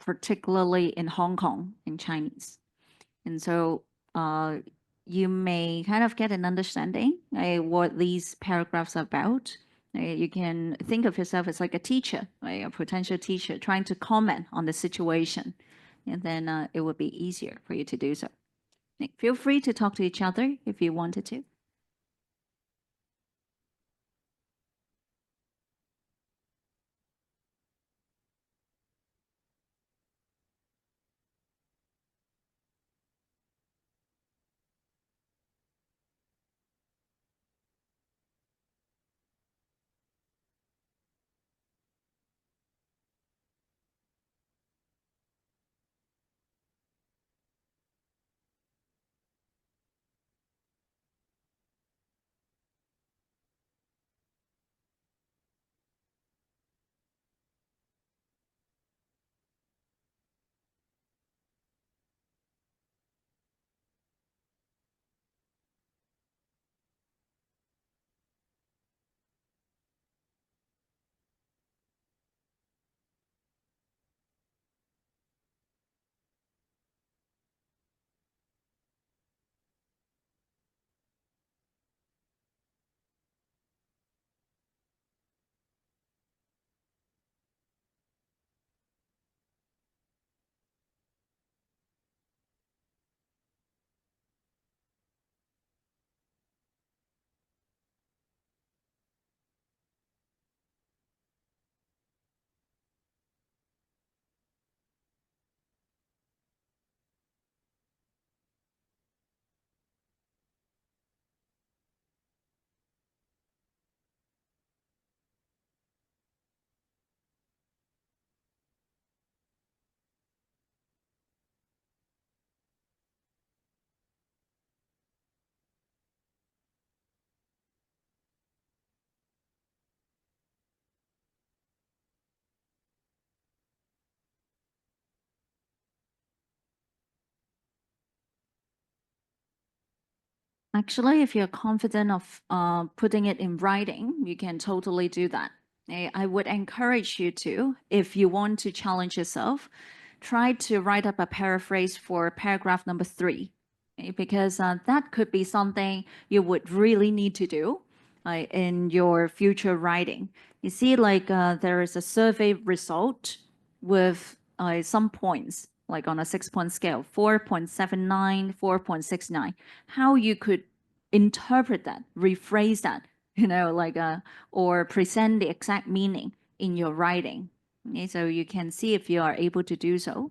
particularly in Hong Kong in Chinese. And so you may kind of get an understanding what these paragraphs are about. You can think of yourself as like a teacher, right, a potential teacher trying to comment on the situation. And then it would be easier for you to do so. Feel free to talk to each other if you wanted to. Actually, if you're confident of putting it in writing, you can totally do that. I would encourage you to, if you want to challenge yourself, try to write up a paraphrase for paragraph number 3, because that could be something you would really need to do in your future writing. You see, like there is a survey result with some points, like on a 6-point scale, 4.79, 4.69, how you could interpret that, rephrase that, like or present the exact meaning in your writing. Okay, so you can see if you are able to do so.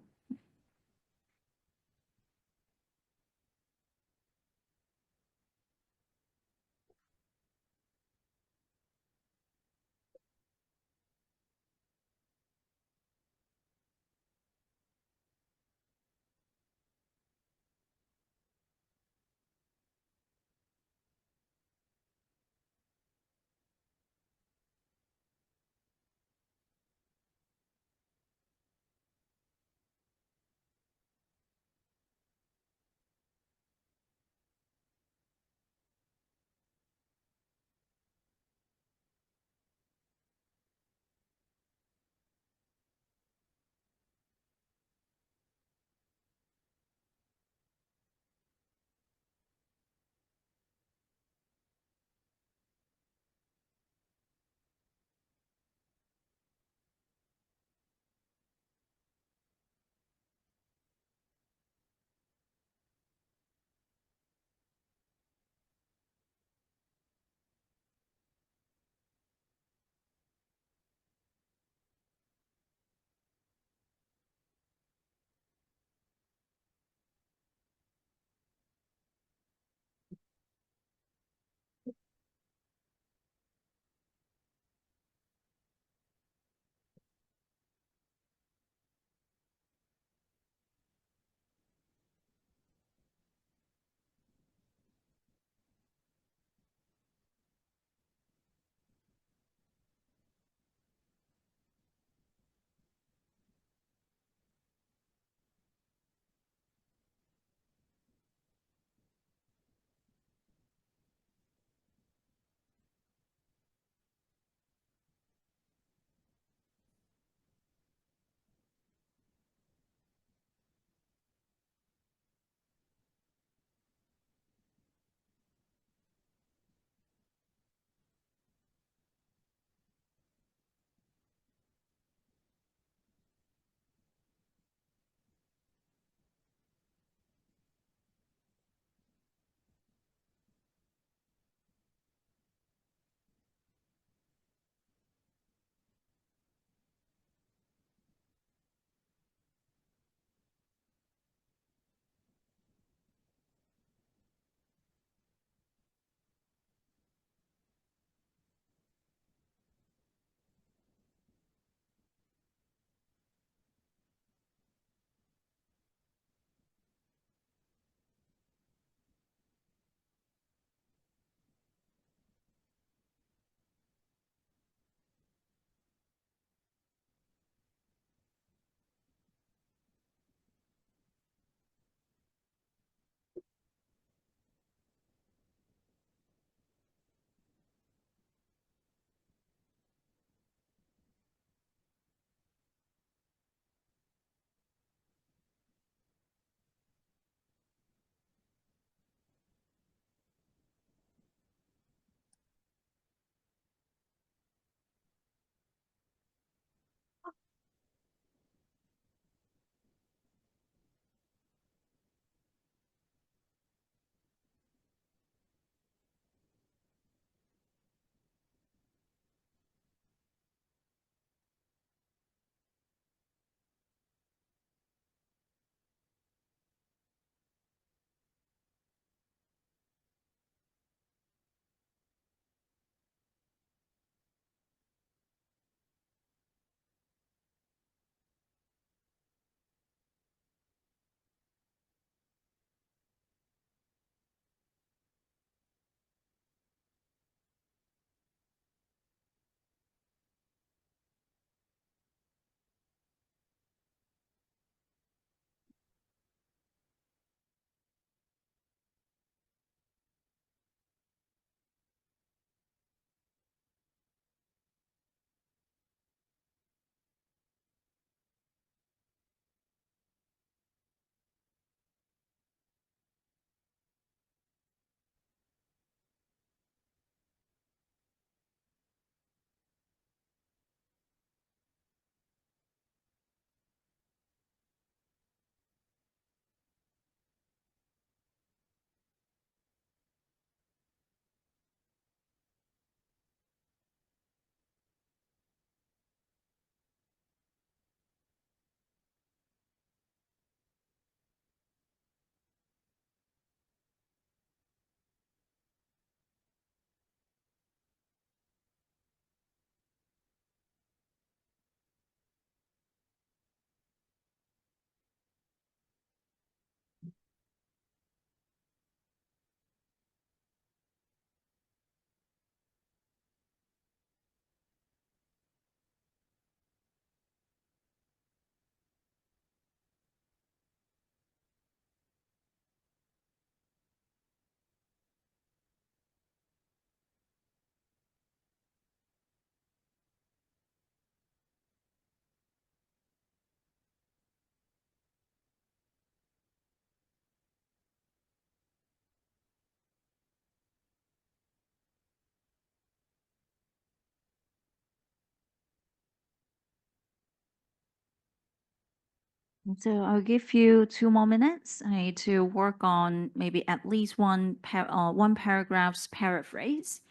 So I'll give you 2 more minutes to work on maybe at least one paragraph's paraphrase.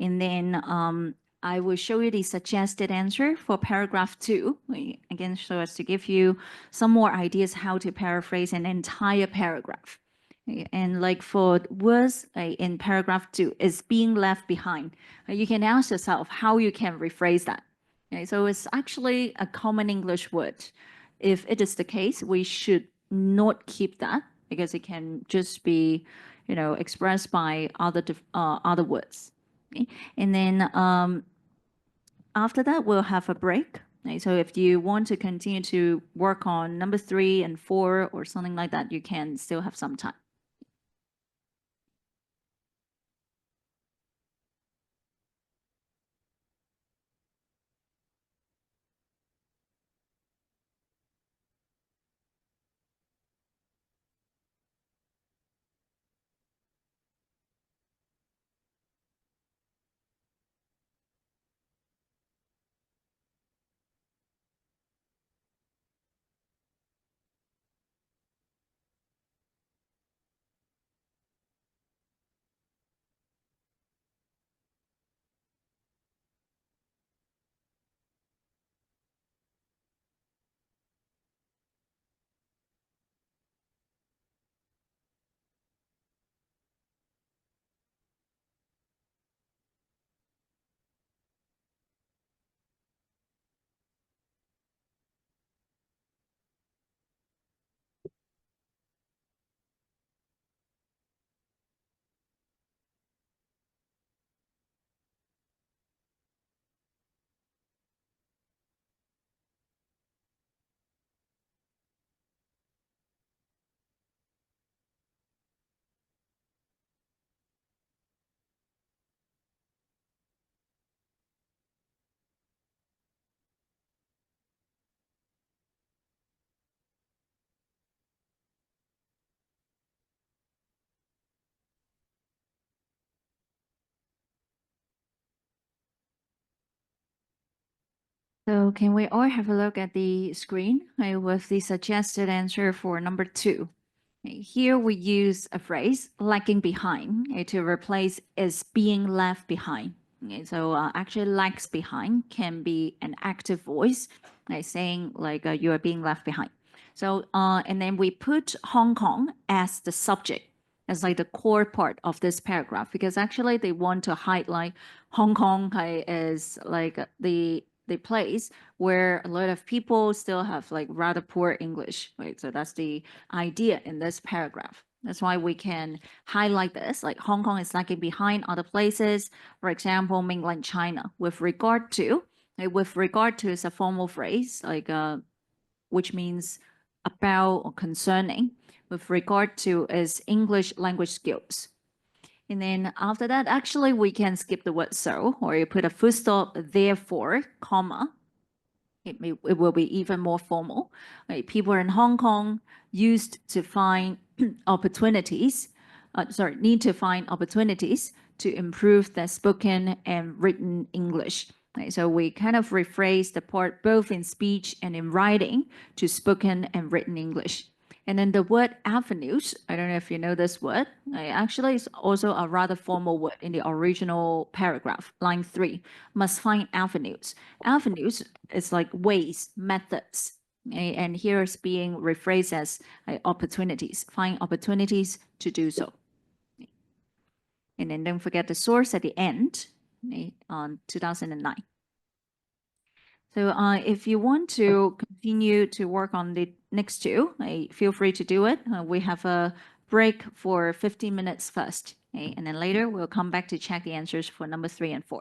And then I will show you the suggested answer for paragraph 2. Again, so as to give you some more ideas how to paraphrase an entire paragraph. And like for words in paragraph 2 is being left behind. You can ask yourself how you can rephrase that. Okay, so it's actually a common English word. If it is the case, we should not keep that because it can just be, expressed by other words. Okay? And then after that, we'll have a break. Okay? So if you want to continue to work on number 3 and 4 or something like that, you can still have some time. So can we all have a look at the screen with the suggested answer for number 2? Here we use a phrase lagging behind to replace is being left behind. Okay, so actually lags behind can be an active voice, saying like you are being left behind. So and then we put Hong Kong as the subject, as like the core part of this paragraph, because actually they want to highlight Hong Kong is like the place where a lot of people still have like rather poor English, right? So that's the idea in this paragraph. That's why we can highlight this, like Hong Kong is lagging behind other places. For example, mainland China. With regard to is a formal phrase, like which means about or concerning. With regard to is English language skills. And then after that, actually, we can skip the word so, or you put a full stop, therefore, comma. It will be even more formal. Right? People in Hong Kong used to find opportunities, need to find opportunities to improve their spoken and written English. Right? So we kind of rephrase the part both in speech and in writing to spoken and written English. And then the word avenues, I don't know if you know this word, actually it's also a rather formal word in the original paragraph, line 3, must find avenues. Avenues is like ways, methods, and here is being rephrased as opportunities, find opportunities to do so. And then don't forget the source at the end, on 2009. So if you want to continue to work on the next 2, feel free to do it. We have a break for 15 minutes first, and then later we'll come back to check the answers for number 3 and 4.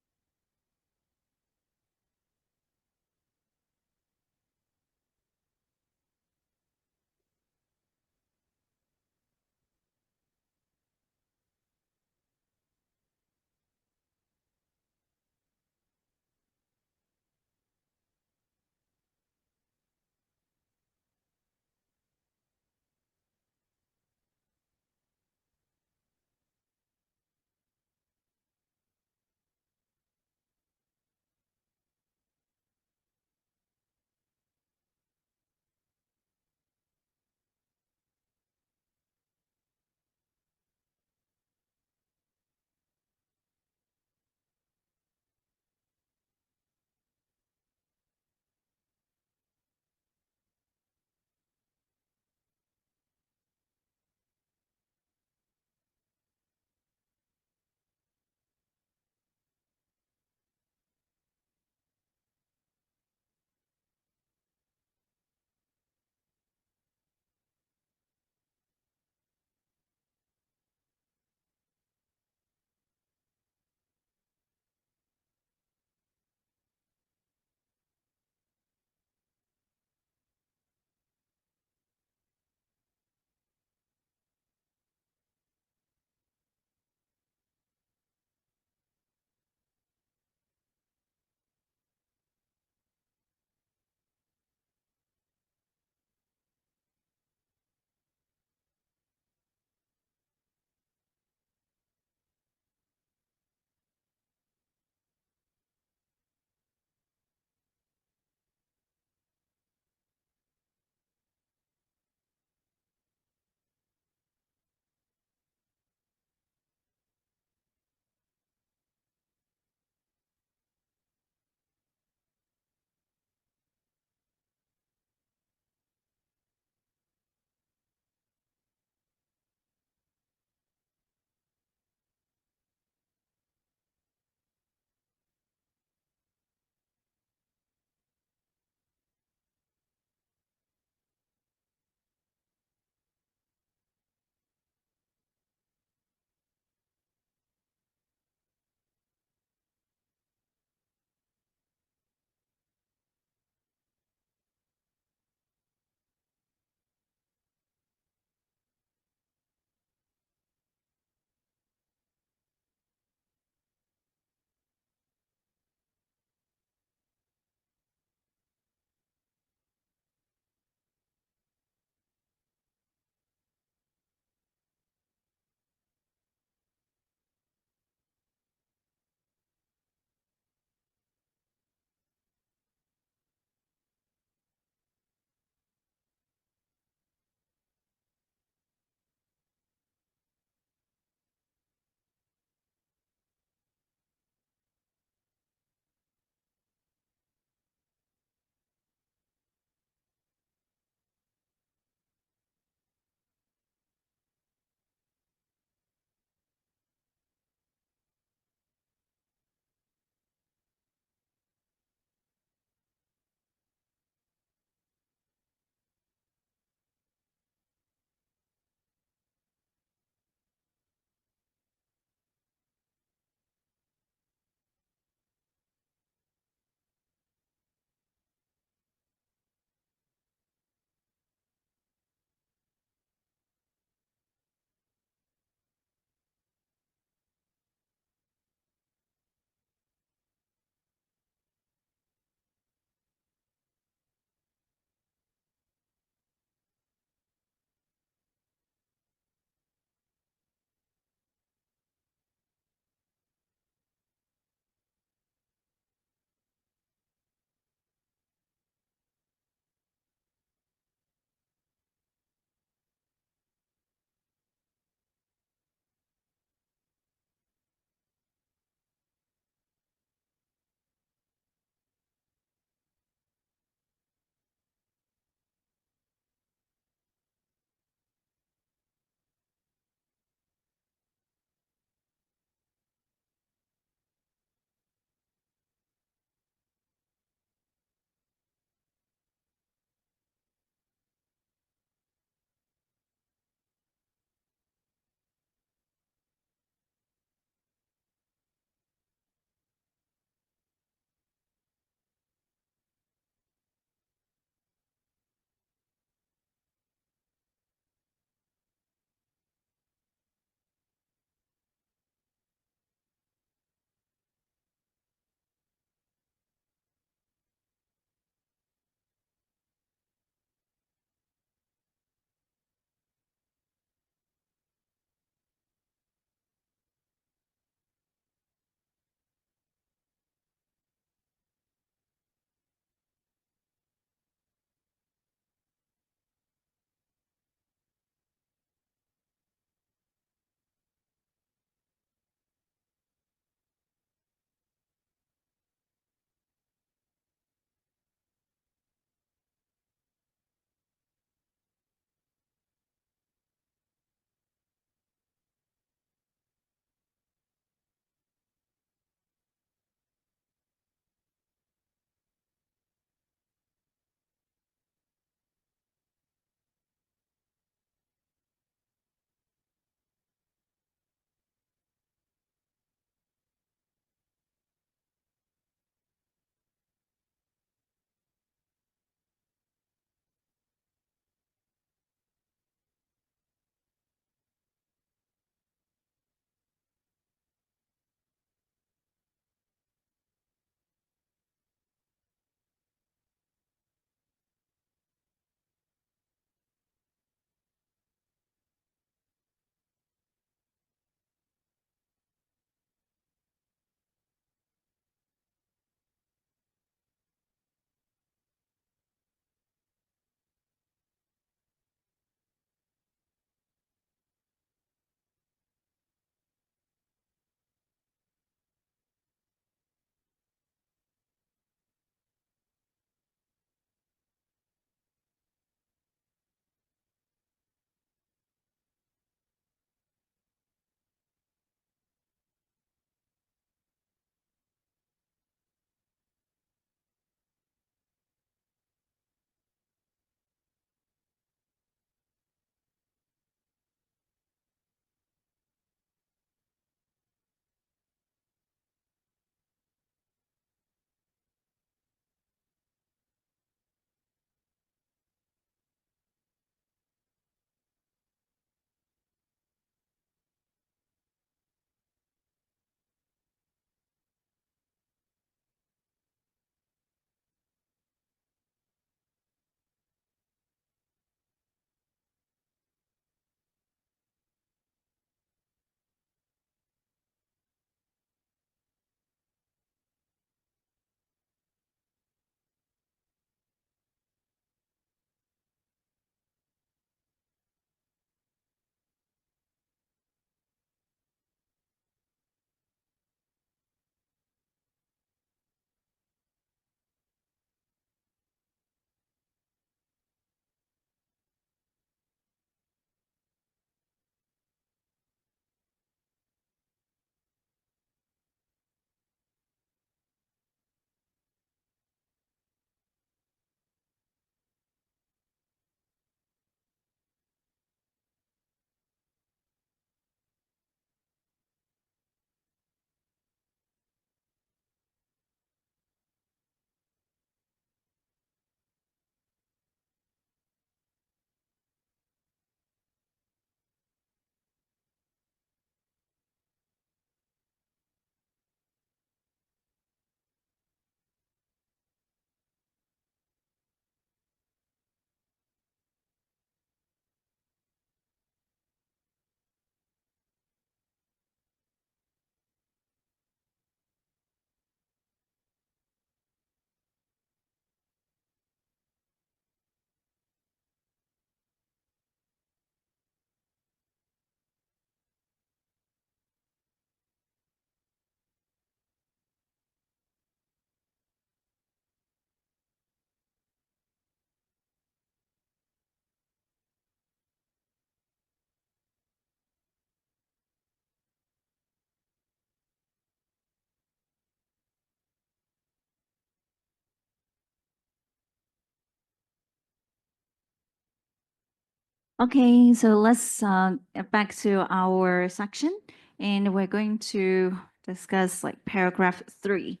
Okay, so let's get back to our section, and we're going to discuss like paragraph 3.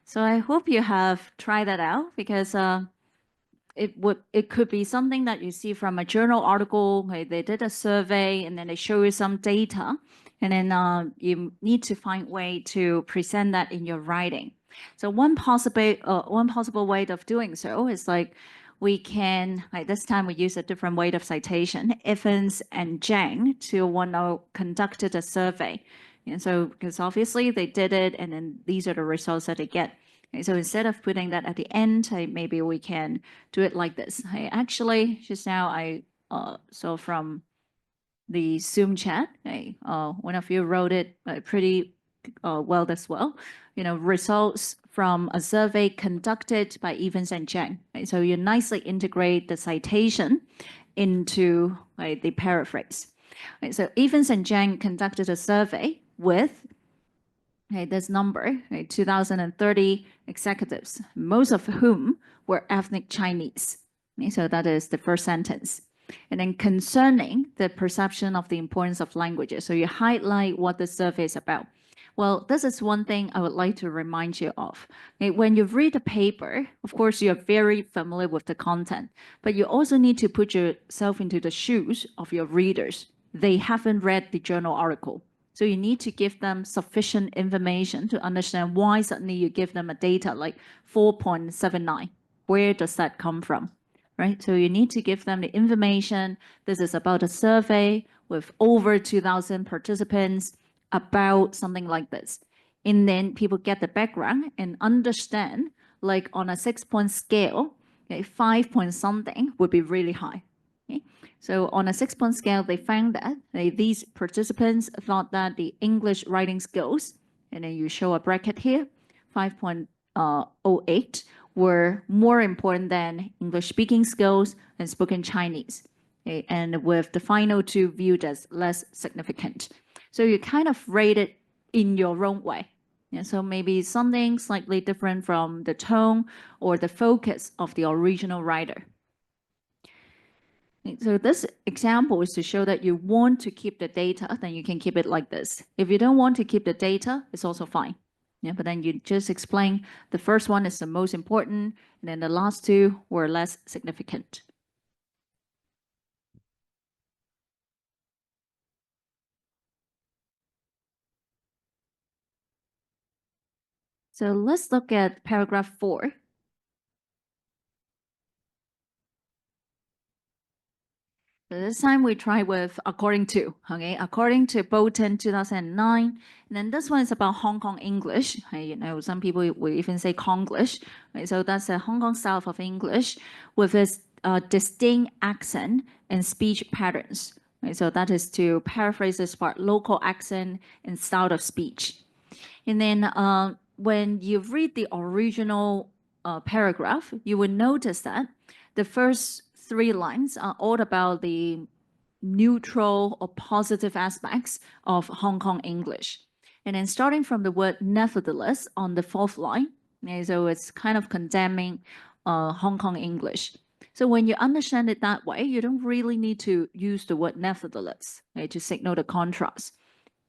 So I hope you have tried that out because it could be something that you see from a journal article. Like they did a survey and then they show you some data, and then you need to find way to present that in your writing. So one possible way of doing so is like we can, like this time we use a different way of citation, Evans and Zhang to one who conducted a survey. And so because obviously they did it, and then these are the results that they get. Okay, so instead of putting that at the end, maybe we can do it like this. Actually, just now I saw from the Zoom chat, one of you wrote it pretty well as well. Results from a survey conducted by Evans and Zhang. So you nicely integrate the citation into the paraphrase. So Evans and Zhang conducted a survey with this number, 2030 executives, most of whom were ethnic Chinese. So that is the first sentence. And then concerning the perception of the importance of languages. So you highlight what the survey is about. Well, this is one thing I would like to remind you of. When you read the paper, of course, you're very familiar with the content, but you also need to put yourself into the shoes of your readers. They haven't read the journal article. So you need to give them sufficient information to understand why suddenly you give them a data like 4.79. Where does that come from, right? So you need to give them the information. This is about a survey with over 2,000 participants about something like this. And then people get the background and understand, like on a 6-point scale, 5 point something would be really high. Okay? So on a 6-point scale, they found that these participants thought that the English writing skills, and then you show a bracket here, 5.08, were more important than English speaking skills and spoken Chinese. Okay? And with the final two viewed as less significant. So you kind of rate it in your own way. Yeah, so maybe something slightly different from the tone or the focus of the original writer. So this example is to show that you want to keep the data, then you can keep it like this. If you don't want to keep the data, it's also fine. Yeah, but then you just explain the first one is the most important, and then the last two were less significant. So let's look at paragraph 4. So this time we try with according to, okay? According to Bolton 2009. And then this one is about Hong Kong English. Some people will even say Konglish. Right? So that's a Hong Kong style of English with its distinct accent and speech patterns. Right? So that is to paraphrase this part, local accent and style of speech. And then when you read the original paragraph, you will notice that the first 3 lines are all about the neutral or positive aspects of Hong Kong English. And then starting from the word nevertheless on the 4th line, so it's kind of condemning Hong Kong English. So when you understand it that way, you don't really need to use the word nevertheless to signal the contrast.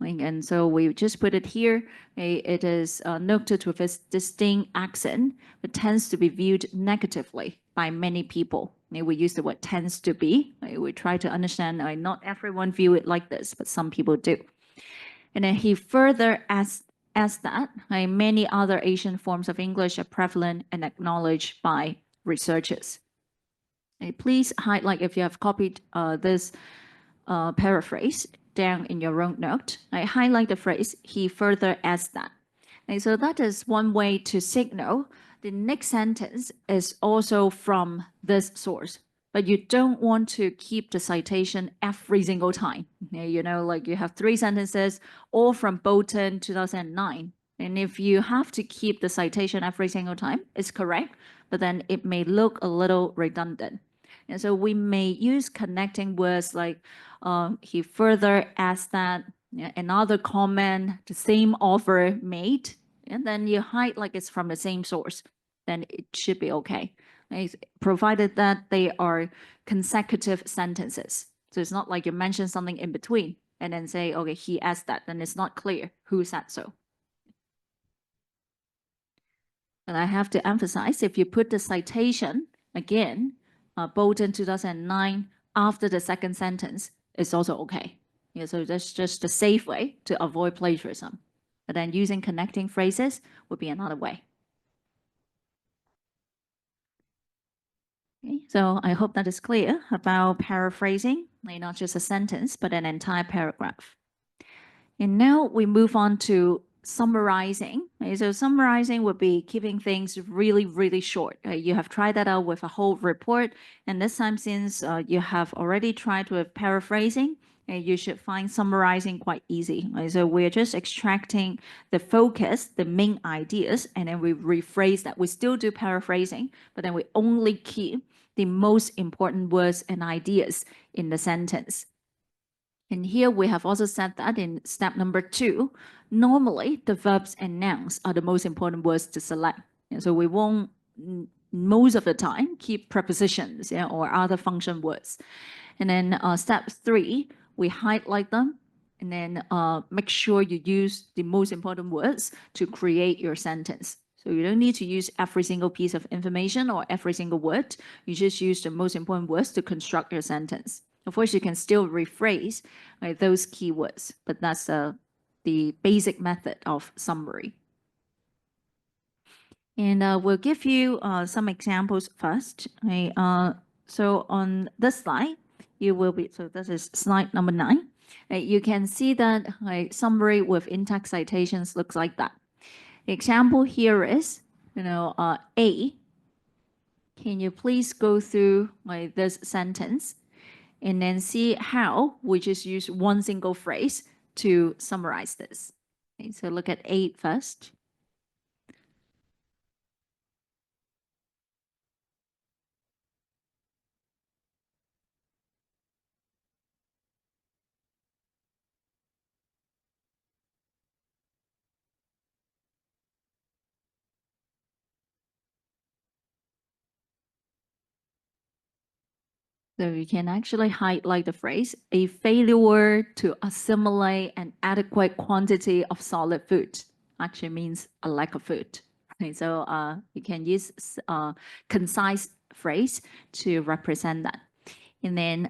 And so we just put it here. It is noted with its distinct accent, but tends to be viewed negatively by many people. We use the word tends to be. We try to understand not everyone view it like this, but some people do. And then he further adds that many other Asian forms of English are prevalent and acknowledged by researchers. Please highlight if you have copied this paraphrase down in your own note. I highlight the phrase, he further adds that. And so that is one way to signal the next sentence is also from this source, but you don't want to keep the citation every single time. Like you have 3 sentences, all from Bolton 2009. And if you have to keep the citation every single time, it's correct, but then it may look a little redundant. And so we may use connecting words like he further adds that another comment the same author made, and then you hide like it's from the same source, then it should be okay, provided that they are consecutive sentences. So it's not like you mention something in between and then say, okay, he asked that, then it's not clear who said so. And I have to emphasize, if you put the citation again, Bolton 2009, after the second sentence, it's also okay. Yeah, so that's just the safe way to avoid plagiarism. But then using connecting phrases would be another way. Okay, so I hope that is clear about paraphrasing, like not just a sentence, but an entire paragraph. And now we move on to summarizing. Okay, so summarizing would be keeping things really, really short. You have tried that out with a whole report. And this time, since you have already tried with paraphrasing, you should find summarizing quite easy. Right? So we're just extracting the focus, the main ideas, and then we rephrase that. We still do paraphrasing, but then we only keep the most important words and ideas in the sentence. And here we have also said that in step number 2, normally the verbs and nouns are the most important words to select. And so we won't most of the time keep prepositions, yeah, or other function words. And then step 3, we highlight them and then make sure you use the most important words to create your sentence. So you don't need to use every single piece of information or every single word. You just use the most important words to construct your sentence. Of course, you can still rephrase those keywords, but that's the basic method of summary. And we'll give you some examples first. So on this slide, you will be, so this is slide number 9. You can see that summary with in-text citations looks like that. The example here is, A. Can you please go through this sentence and then see how we just use one single phrase to summarize this? Okay, so look at A first. So you can actually highlight the phrase, a failure to assimilate an adequate quantity of solid food actually means a lack of food. Okay, so you can use a concise phrase to represent that. And then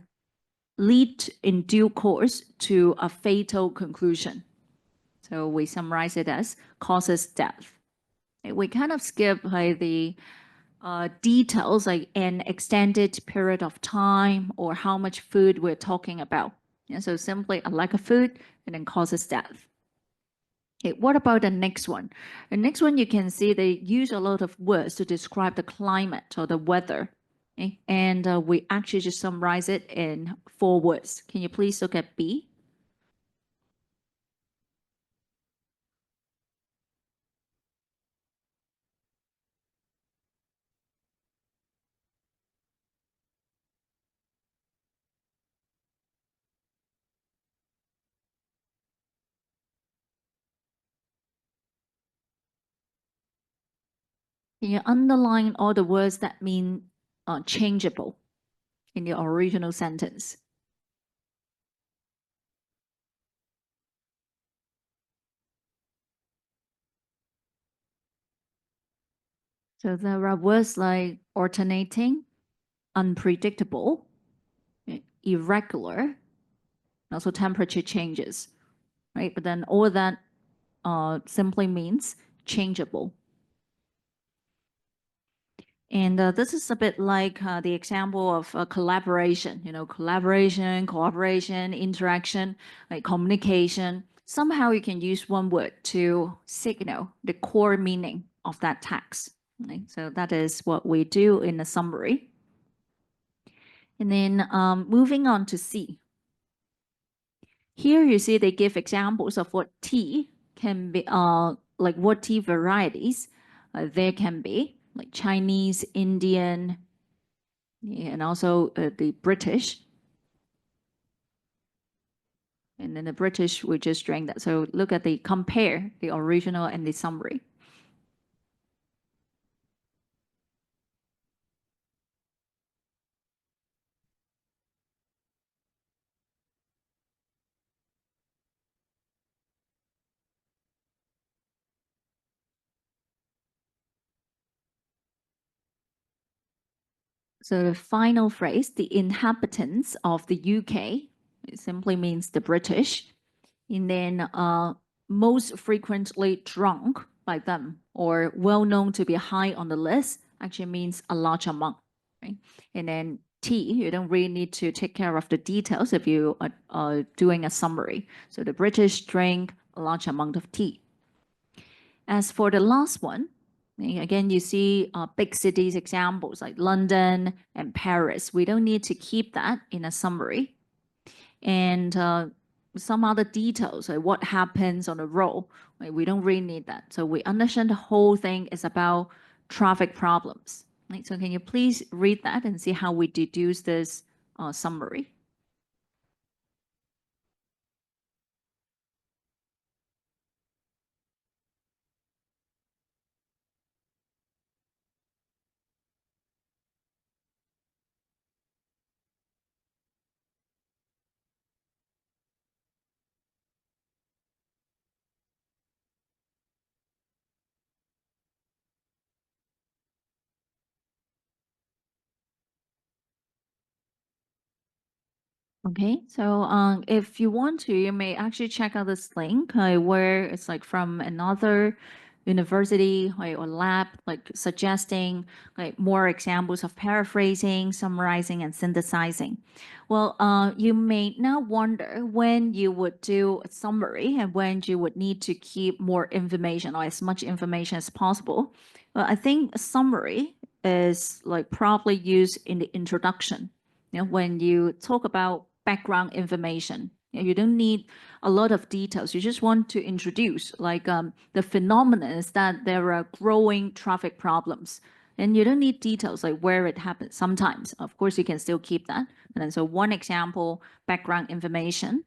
lead in due course to a fatal conclusion. So we summarize it as causes death. Okay, we kind of skip the details like an extended period of time or how much food we're talking about. And so simply a lack of food and then causes death. Okay, what about the next one? The next one you can see they use a lot of words to describe the climate or the weather. Okay? And we actually just summarize it in 4 words. Can you please look at B? Can you underline all the words that mean changeable in the original sentence? So there are words like alternating, unpredictable, irregular, and also temperature changes, right? But then all that simply means changeable. And this is a bit like the example of collaboration, collaboration, cooperation, interaction, like communication. Somehow you can use one word to signal the core meaning of that text. Right? So that is what we do in the summary. And then moving on to C. Here you see they give examples of what tea can be, like what tea varieties there can be, like Chinese, Indian, and also the British. And then the British, we just drank that. So look at compare the original and the summary. So the final phrase, the inhabitants of the UK, it simply means the British. And then most frequently drunk by them or well known to be high on the list actually means a large amount. Right? And then T, you don't really need to take care of the details if you are doing a summary. So the British drink a large amount of tea. As for the last one, again, you see big cities examples like London and Paris. We don't need to keep that in a summary. And some other details, like what happens on the road, right? We don't really need that. So we understand the whole thing is about traffic problems. Right? So can you please read that and see how we deduce this summary? Okay, so if you want to, you may actually check out this link where it's like from another university or lab, like suggesting like more examples of paraphrasing, summarizing, and synthesizing. Well, you may now wonder when you would do a summary and when you would need to keep more information or as much information as possible. Well, I think a summary is like probably used in the introduction. You know, when you talk about background information, you don't need a lot of details. You just want to introduce like the phenomenon is that there are growing traffic problems. And you don't need details like where it happens. Sometimes, of course, you can still keep that. And then so one example, background information.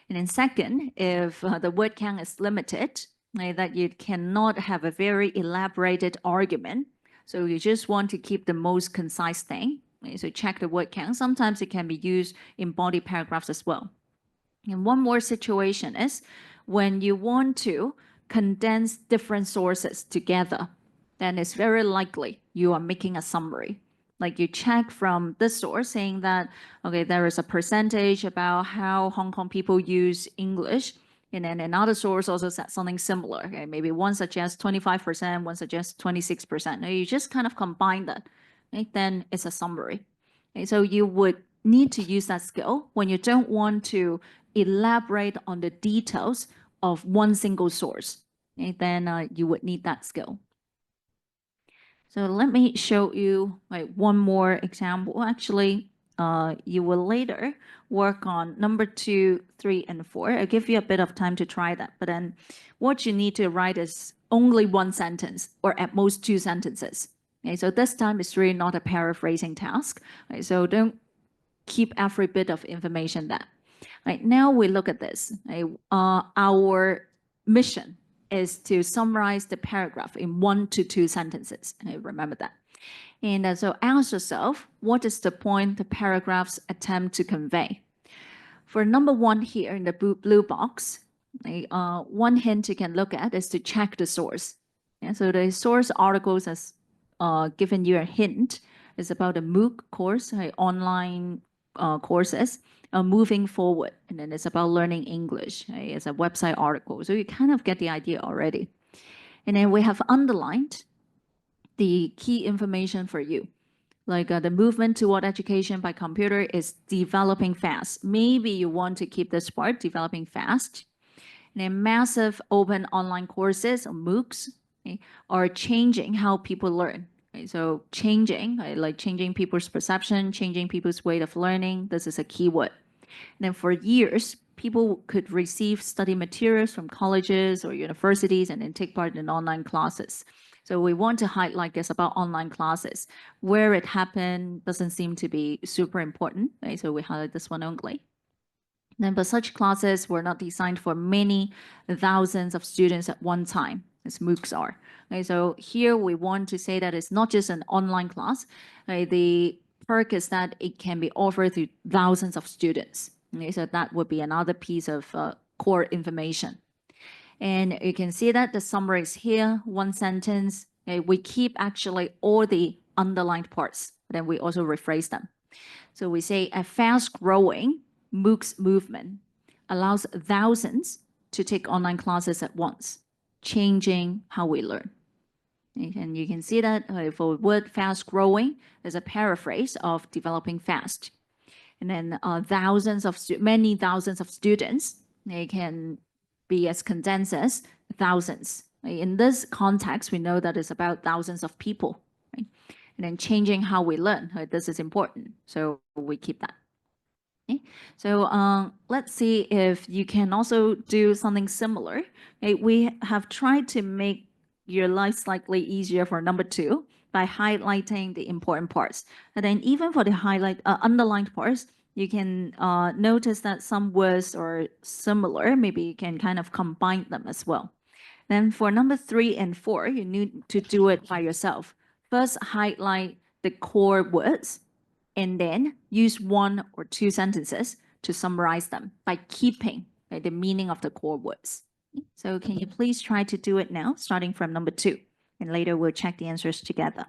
And then second, if the word count is limited, like that you cannot have a very elaborated argument. So you just want to keep the most concise thing. So check the word count. Sometimes it can be used in body paragraphs as well. And one more situation is when you want to condense different sources together, then it's very likely you are making a summary. Like you check from this source saying that, okay, there is a percentage about how Hong Kong people use English. And then another source also said something similar. Okay, maybe one suggests 25%, one suggests 26%. Now you just kind of combine that. Okay, then it's a summary. Okay, so you would need to use that skill when you don't want to elaborate on the details of one single source. Okay, then you would need that skill. So let me show you like one more example. Actually, you will later work on number 2, 3, and 4. I'll give you a bit of time to try that. But then what you need to write is only one sentence or at most 2 sentences. Okay, so this time it's really not a paraphrasing task. Right? So don't keep every bit of information there. Right, now we look at this. Right? Our mission is to summarize the paragraph in 1 to 2 sentences. Remember that. And so ask yourself, what is the point the paragraphs attempt to convey? For number 1 here in the blue box, one hint you can look at is to check the source. Yeah, so the source articles has given you a hint. It's about a MOOC course, online courses. Moving forward, and then it's about learning English. Right? It's a website article, so you kind of get the idea already. And then we have underlined the key information for you, like the movement toward education by computer is developing fast. Maybe you want to keep this part developing fast. And then massive open online courses or MOOCs are changing how people learn. So changing, like changing people's perception, changing people's way of learning. This is a keyword. And then for years, people could receive study materials from colleges or universities and then take part in online classes. So we want to highlight this about online classes. Where it happened doesn't seem to be super important, right? So we highlight this one only. Then, but such classes were not designed for many thousands of students at one time, as MOOCs are. Okay, so here we want to say that it's not just an online class. The perk is that it can be offered to thousands of students. Okay, so that would be another piece of core information. And you can see that the summary is here, one sentence. Okay, we keep actually all the underlined parts. but then we also rephrase them. So we say a fast-growing MOOCs movement allows thousands to take online classes at once, changing how we learn. And you can see that for word fast-growing, there's a paraphrase of developing fast. And then many thousands of students, they can be as condensed as thousands. In this context, we know that it's about thousands of people. Right? And then changing how we learn, this is important. So we keep that. Okay. So let's see if you can also do something similar. Okay. We have tried to make your life slightly easier for number 2 by highlighting the important parts. And then even for the underlined parts, you can notice that some words are similar. Maybe you can kind of combine them as well. Then for number 3 and 4, you need to do it by yourself. First, highlight the core words, and then use 1 or 2 sentences to summarize them by keeping the meaning of the core words. So can you please try to do it now, starting from number 2, and later we'll check the answers together.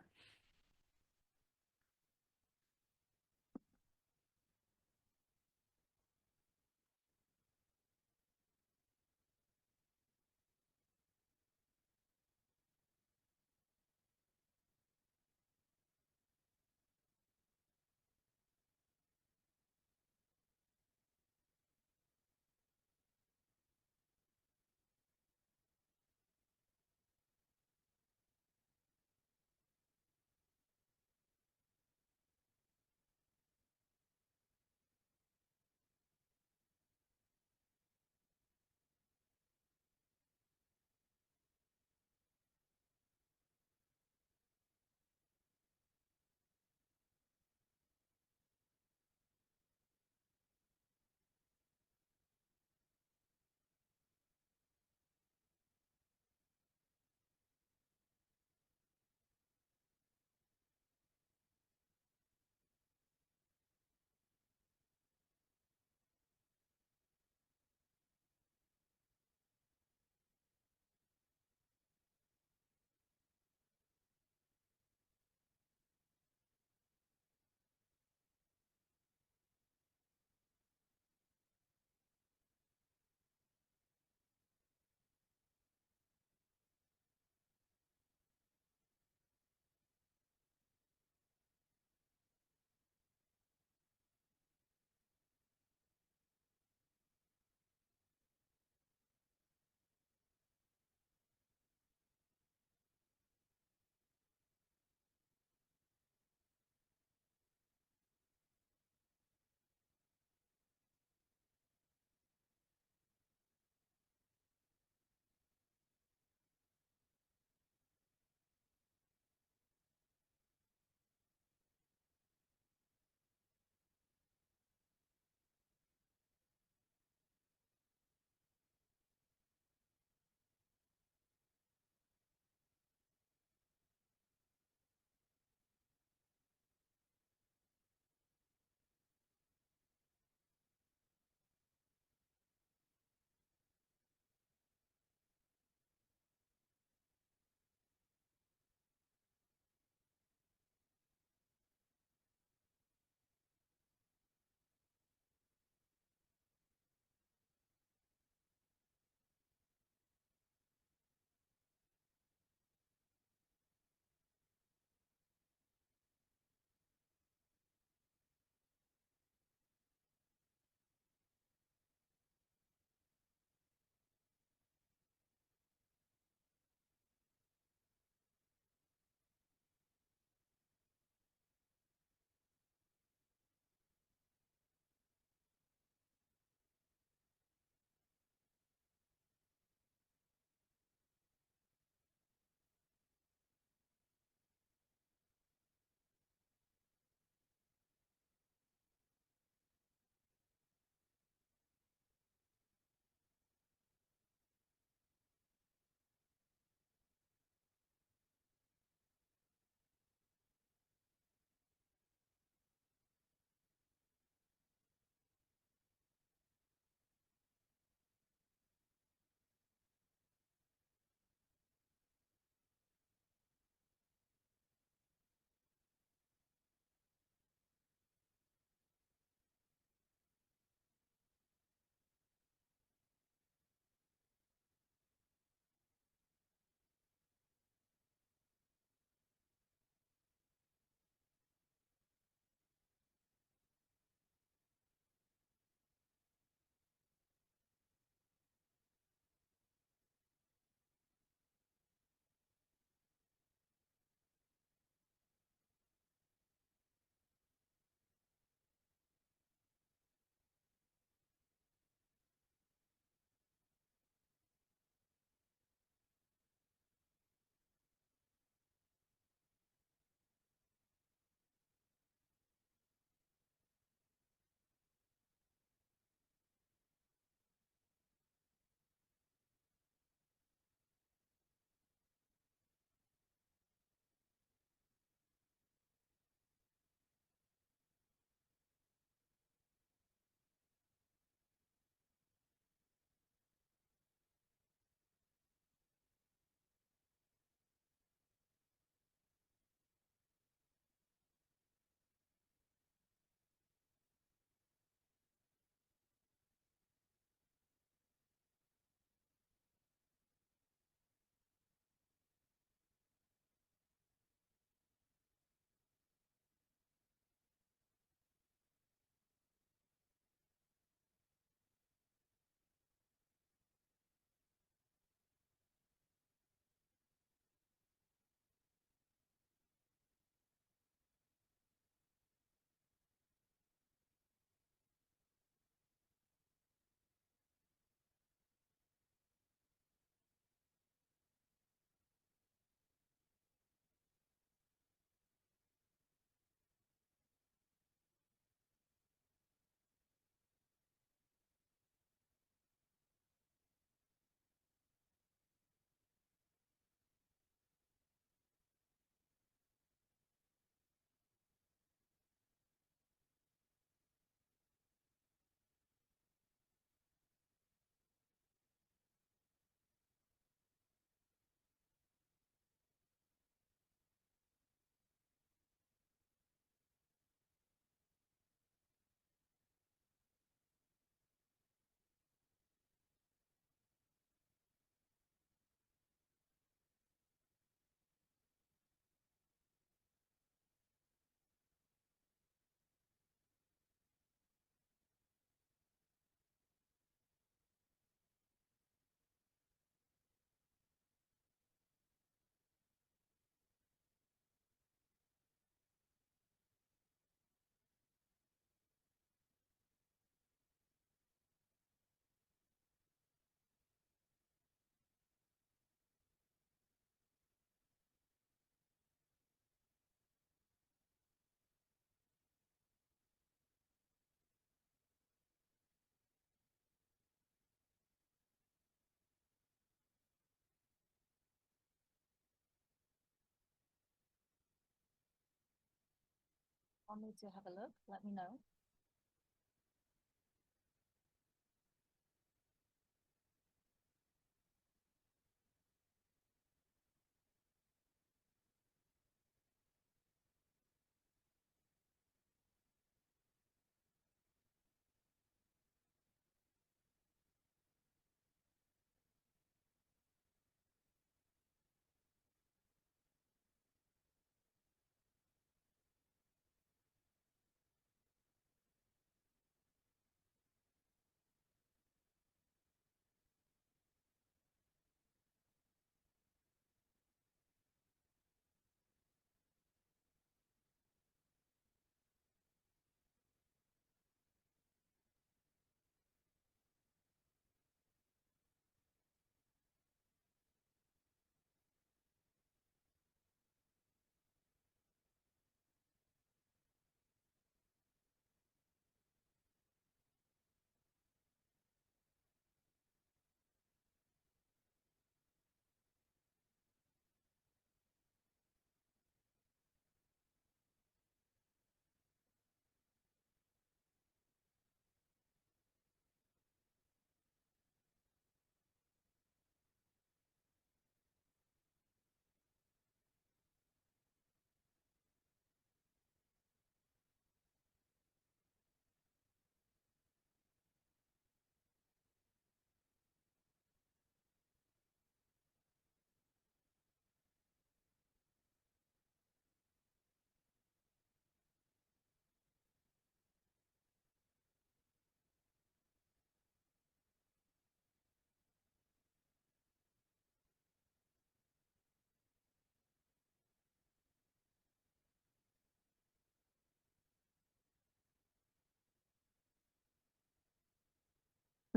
want me to have a look, let me know.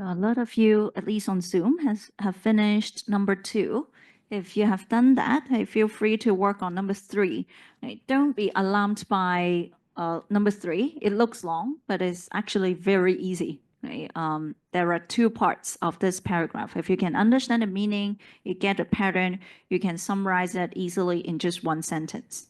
A lot of you, at least on Zoom, have finished number 2. If you have done that, feel free to work on number 3. Right? Don't be alarmed by number 3. It looks long, but it's actually very easy. Right? There are 2 parts of this paragraph. If you can understand the meaning, you get a pattern, you can summarize it easily in just 1 sentence.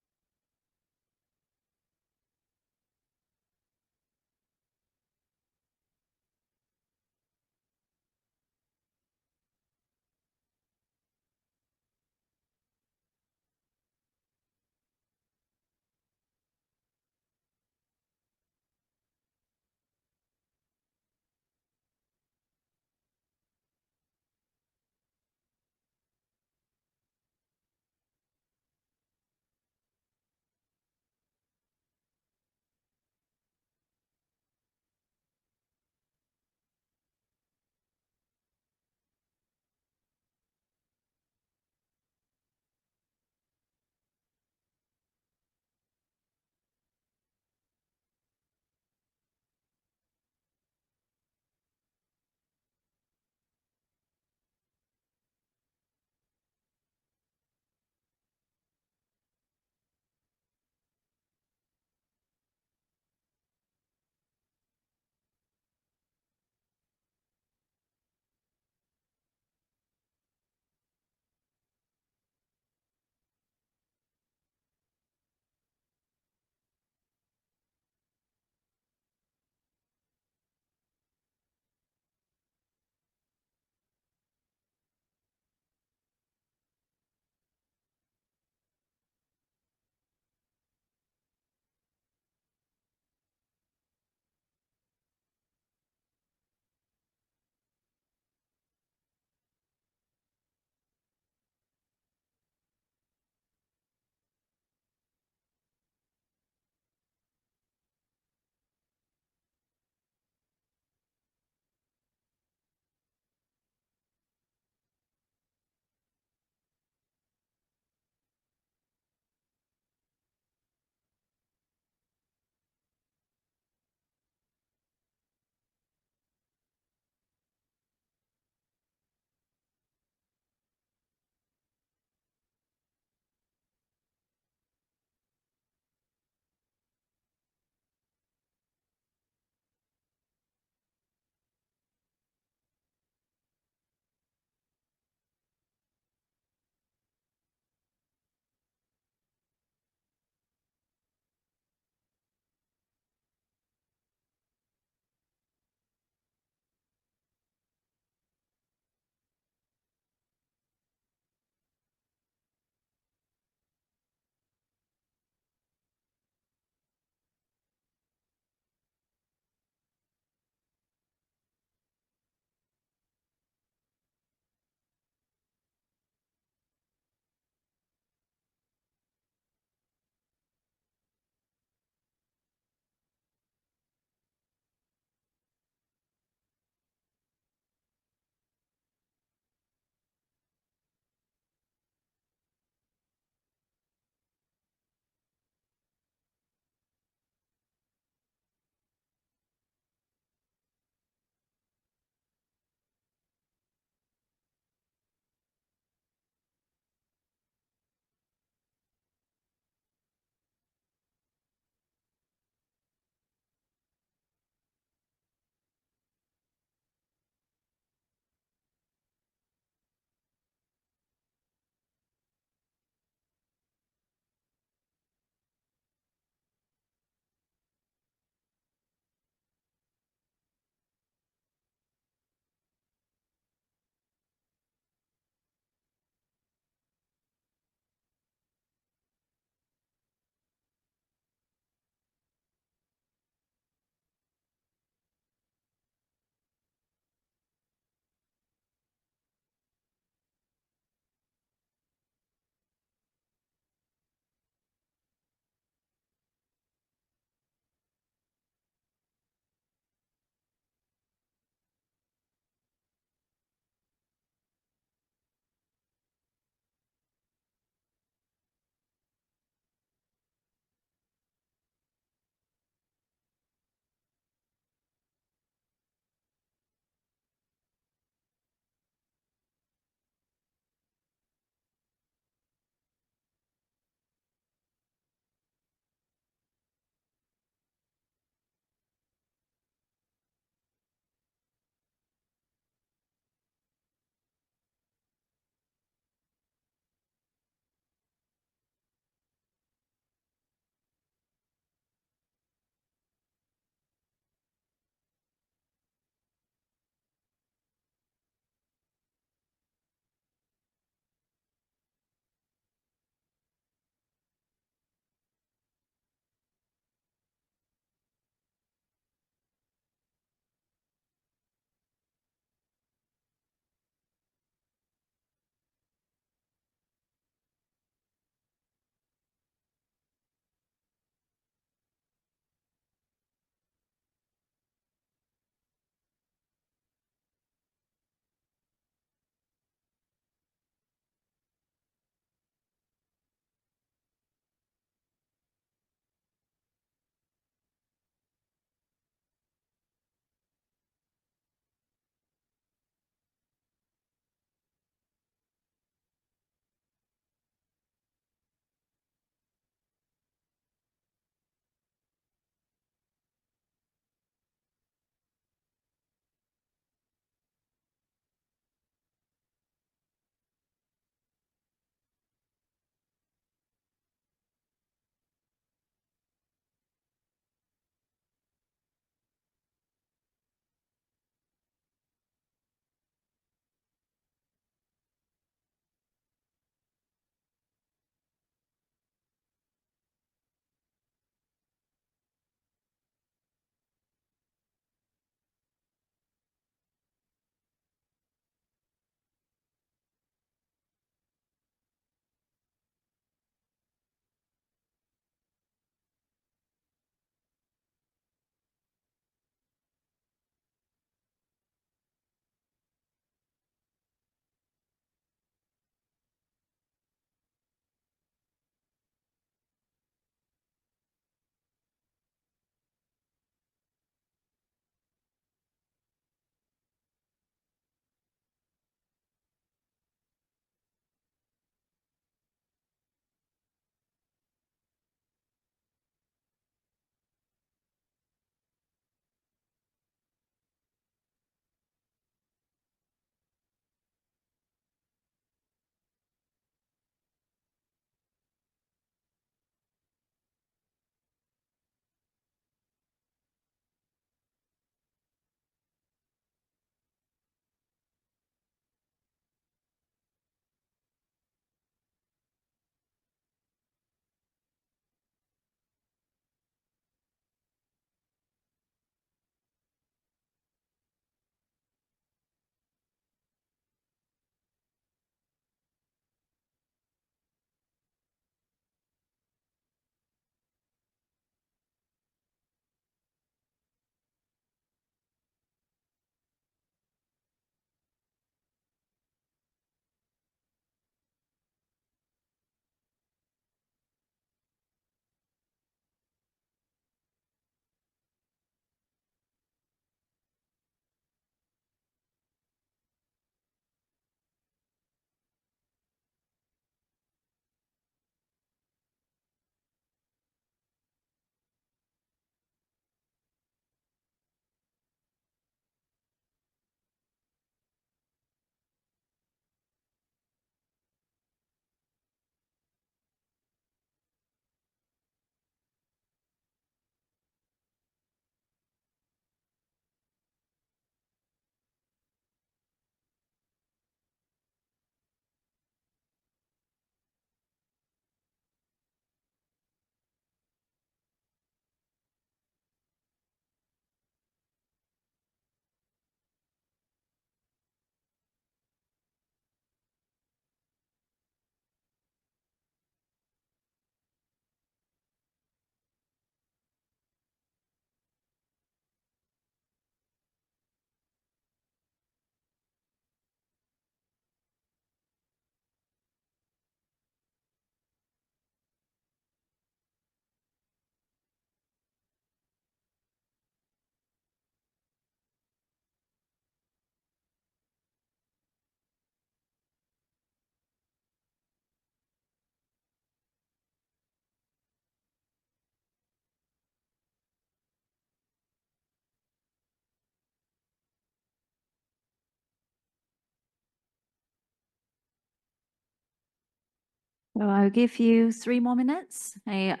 So I'll give you 3 more minutes. And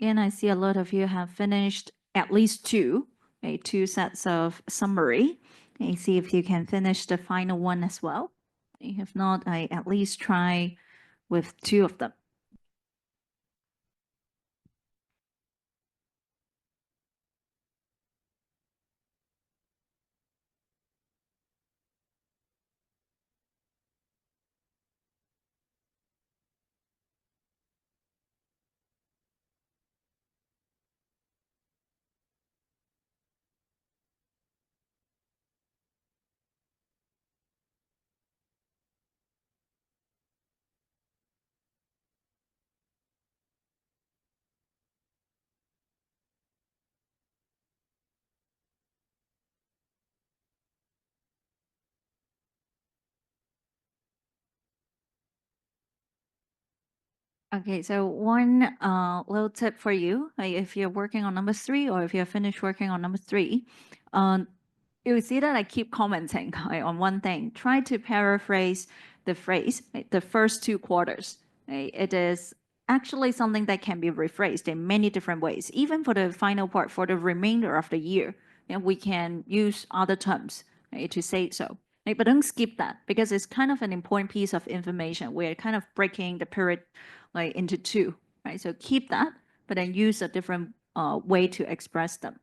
I see a lot of you have finished at least two sets of summary. See if you can finish the final one as well. If not, I at least try with 2 of them. Okay, so one little tip for you, if you're working on number 3 or if you're finished working on number 3, you see that I keep commenting on one thing. Try to paraphrase the phrase, the first 2 quarters. It is actually something that can be rephrased in many different ways, even for the final part, for the remainder of the year. And we can use other terms to say so. But don't skip that because it's kind of an important piece of information. We're kind of breaking the period into 2, right? So keep that, but then use a different way to express them.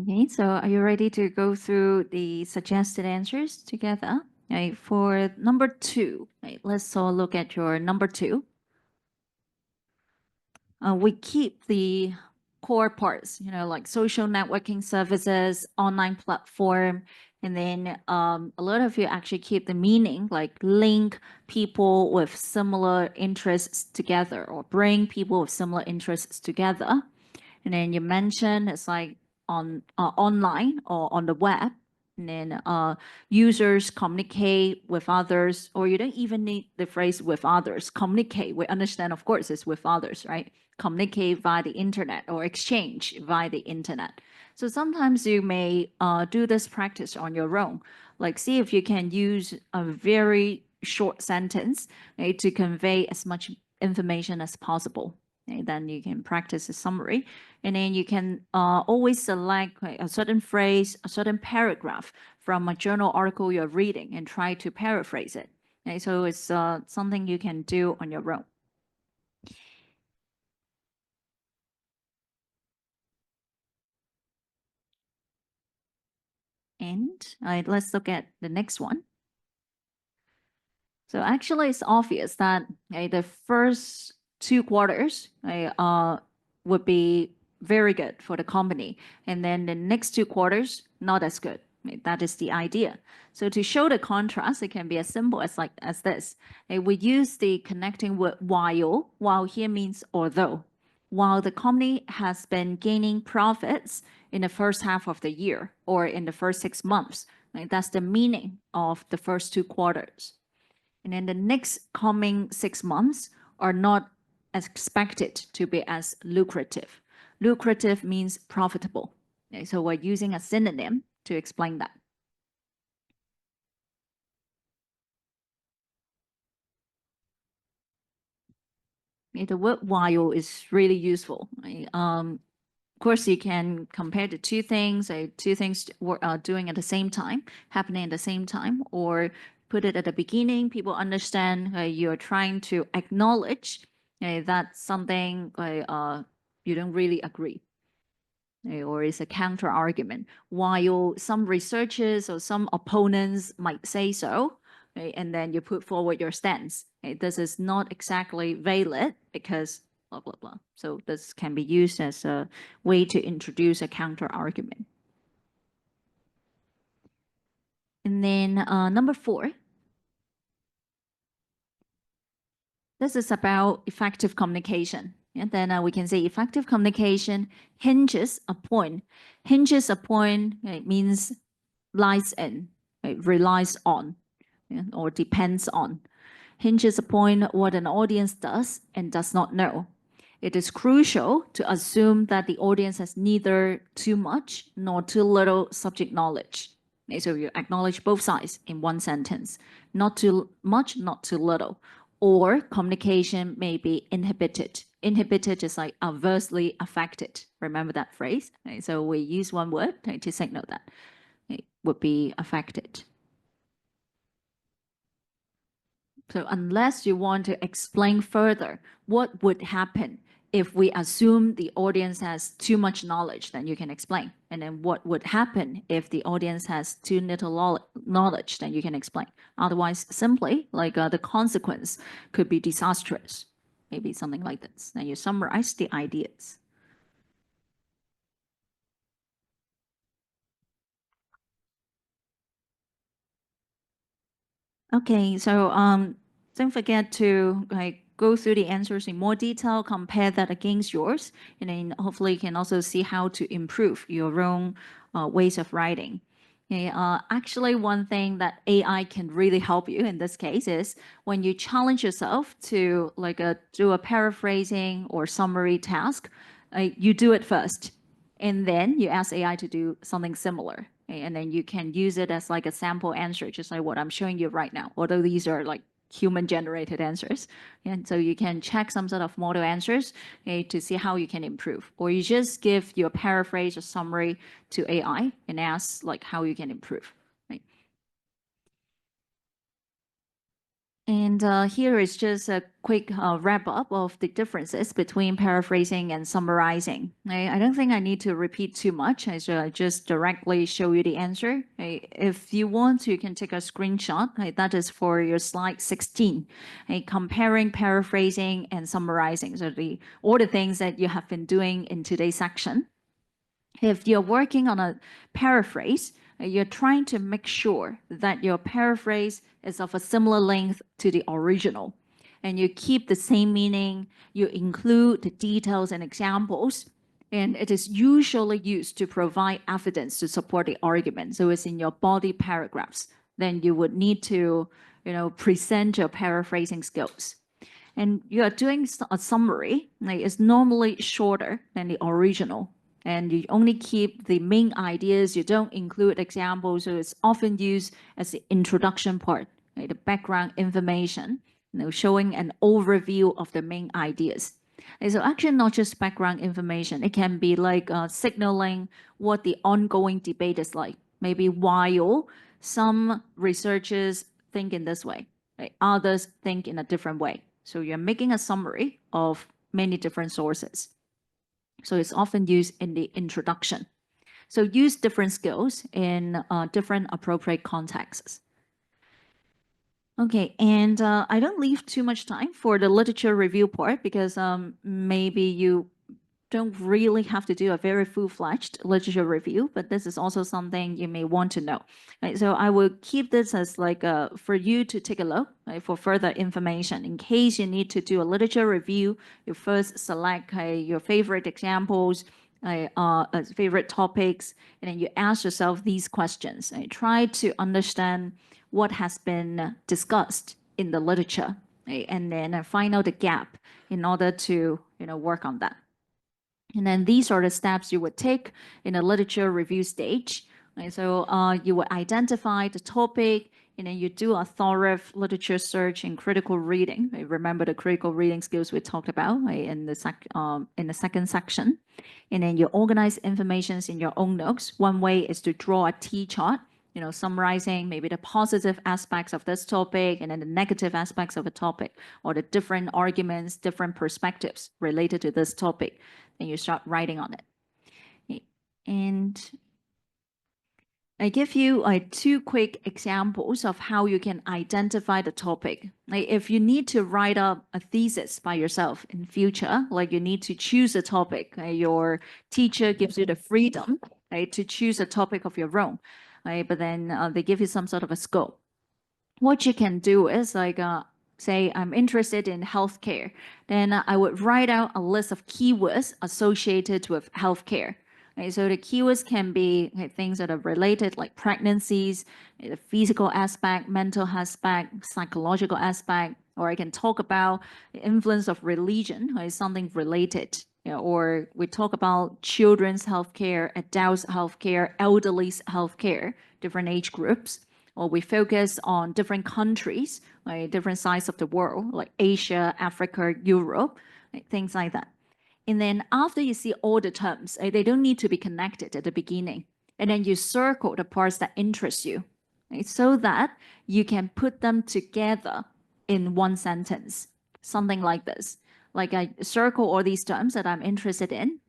Okay, so are you ready to go through the suggested answers together? Okay, for number 2, okay, let's all look at your number 2. We keep the core parts, like social networking services, online platform, and then a lot of you actually keep the meaning, like link people with similar interests together or bring people with similar interests together. And then you mentioned it's like on online or on the web. And then users communicate with others, or you don't even need the phrase with others. Communicate, we understand, of course, it's with others, right? Communicate via the internet or exchange via the internet. So sometimes you may do this practice on your own. Like see if you can use a very short sentence, right, to convey as much information as possible. Okay, then you can practice a summary, and then you can always select a certain phrase, a certain paragraph from a journal article you're reading and try to paraphrase it. Okay, so it's something you can do on your own. And let's look at the next one. So actually, it's obvious that the first 2 quarters would be very good for the company, and then the next 2 quarters not as good. That is the idea. So to show the contrast, it can be as simple as this. We use the connecting word while. While here means although. While the company has been gaining profits in the first half of the year or in the first 6 months, that's the meaning of the first 2 quarters. And then the next coming 6 months are not as expected to be as lucrative. Lucrative means profitable. Okay, so we're using a synonym to explain that. Okay, the word while is really useful. Of course, you can compare the 2 things, 2 things doing at the same time, happening at the same time, or put it at the beginning. People understand you're trying to acknowledge that something you don't really agree, or it's a counter argument. While some researchers or some opponents might say so, and then you put forward your stance. This is not exactly valid because blah, blah, blah. So this can be used as a way to introduce a counter argument. And then number 4. This is about effective communication. And then we can say effective communication hinges upon. Hinges upon means lies in, relies on, or depends on. Hinges upon what an audience does and does not know. It is crucial to assume that the audience has neither too much nor too little subject knowledge. So you acknowledge both sides in one sentence. Not too much, not too little. Or communication may be inhibited. Inhibited is like adversely affected. Remember that phrase? So we use one word to signal that it would be affected. So unless you want to explain further what would happen if we assume the audience has too much knowledge, then you can explain. And then what would happen if the audience has too little knowledge, then you can explain. Otherwise, simply like the consequence could be disastrous. Maybe something like this. Then you summarize the ideas. Okay, so don't forget to go through the answers in more detail, compare that against yours, and then hopefully you can also see how to improve your own ways of writing. Okay, actually, one thing that AI can really help you in this case is when you challenge yourself to do a paraphrasing or summary task, you do it first, and then you ask AI to do something similar. And then you can use it as like a sample answer, just like what I'm showing you right now, although these are like human generated answers. And so you can check some sort of model answers to see how you can improve. Or you just give your paraphrase or summary to AI and ask like how you can improve. Right? And here is just a quick wrap up of the differences between paraphrasing and summarizing. I don't think I need to repeat too much. I should just directly show you the answer. If you want, you can take a screenshot. That is for your slide 16. Comparing paraphrasing and summarizing. So all the things that you have been doing in today's section. If you're working on a paraphrase, you're trying to make sure that your paraphrase is of a similar length to the original. And you keep the same meaning, you include the details and examples, and it is usually used to provide evidence to support the argument. So it's in your body paragraphs. Then you would need to, present your paraphrasing skills. And you are doing a summary, it's normally shorter than the original. And you only keep the main ideas, you don't include examples, so it's often used as the introduction part, the background information, showing an overview of the main ideas. And so actually not just background information, it can be like signaling what the ongoing debate is like. Maybe while some researchers think in this way, others think in a different way. So you're making a summary of many different sources. So it's often used in the introduction. So use different skills in different appropriate contexts. Okay, and I don't leave too much time for the literature review part because maybe you don't really have to do a very full-fledged literature review, but this is also something you may want to know. Right, so I will keep this as like for you to take a look for further information. In case you need to do a literature review, you first select your favorite examples, favorite topics, and then you ask yourself these questions. Try to understand what has been discussed in the literature, and then find out the gap in order to work on that. And then these are the steps you would take in a literature review stage. Right? So you would identify the topic, and then you do a thorough literature search and critical reading. Right? Remember the critical reading skills we talked about in the second section. And then you organize information in your own notes. One way is to draw a T-chart, summarizing maybe the positive aspects of this topic and then the negative aspects of a topic, or the different arguments, different perspectives related to this topic. And you start writing on it. And I give you two quick examples of how you can identify the topic. If you need to write up a thesis by yourself in future, like you need to choose a topic, your teacher gives you the freedom to choose a topic of your own, but then they give you some sort of a scope. What you can do is like, say I'm interested in healthcare, then I would write out a list of keywords associated with healthcare. Right? So the keywords can be things that are related, like pregnancies, the physical aspect, mental aspect, psychological aspect, or I can talk about the influence of religion, something related. Or we talk about children's healthcare, adults' healthcare, elderly's healthcare, different age groups. Or we focus on different countries, like different sides of the world, like Asia, Africa, Europe, things like that. And then after you see all the terms, they don't need to be connected at the beginning. And then you circle the parts that interest you, so that you can put them together in one sentence, something like this. Like I circle all these terms that I'm interested in,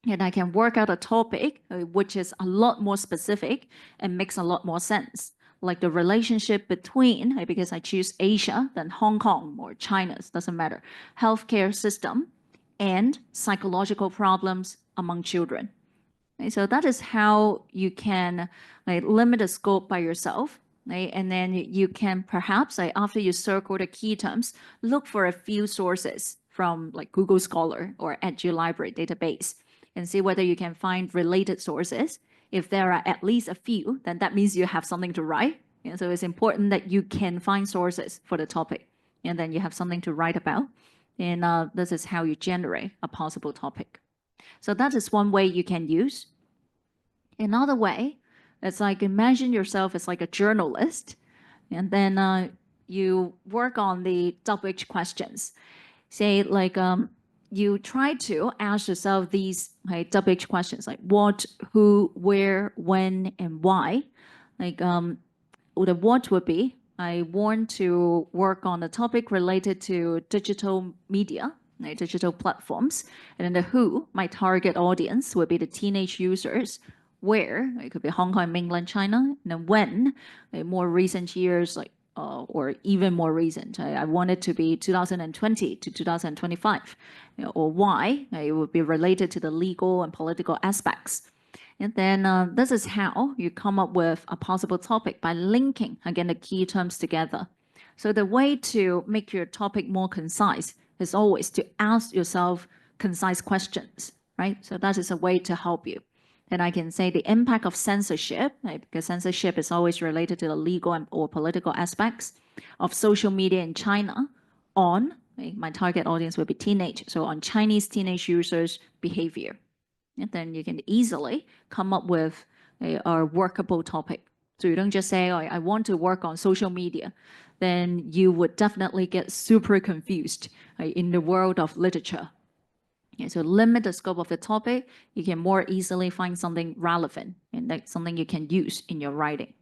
and I can work out a topic which is a lot more specific and makes a lot more sense. Like the relationship between, because I choose Asia, then Hong Kong or China, it doesn't matter, healthcare system and psychological problems among children. So that is how you can limit the scope by yourself. And then you can perhaps, after you circle the key terms, look for a few sources from like Google Scholar or EduLibrary database and see whether you can find related sources. If there are at least a few, then that means you have something to write. And so it's important that you can find sources for the topic, and then you have something to write about. And this is how you generate a possible topic. So that is one way you can use. Another way, it's like imagine yourself as like a journalist, and then you work on the WH questions. Say like you try to ask yourself these WH questions like what, who, where, when, and why. Like the what would be I want to work on a topic related to digital media, like digital platforms. And then the who, my target audience, would be the teenage users. Where, it could be Hong Kong, mainland China. And then when, like more recent years, like or even more recent. I want it to be 2020 to 2025. Or why, it would be related to the legal and political aspects. And then this is how you come up with a possible topic by linking, again, the key terms together. So the way to make your topic more concise is always to ask yourself concise questions, right? So that is a way to help you. And I can say the impact of censorship, right? Because censorship is always related to the legal or political aspects of social media in China on, right? My target audience will be teenage, so on Chinese teenage users' behavior. And then you can easily come up with a workable topic. So you don't just say, oh, I want to work on social media. Then you would definitely get super confused in the world of literature. Yeah, so limit the scope of the topic. You can more easily find something relevant and that's something you can use in your writing.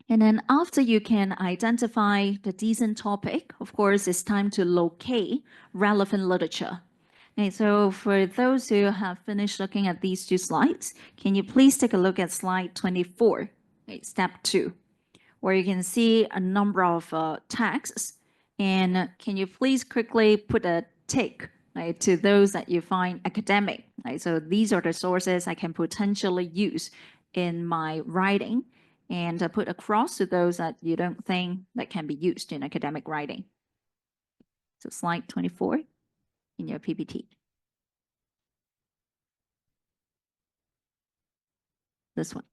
And then after you can identify the decent topic, of course, it's time to locate relevant literature. Okay, so for those who have finished looking at these two slides, can you please take a look at slide 24, okay, step 2, where you can see a number of texts. And can you please quickly put a tick to those that you find academic? So these are the sources I can potentially use in my writing, and put a cross to those that you don't think that can be used in academic writing. So slide 24 in your PPT. This one.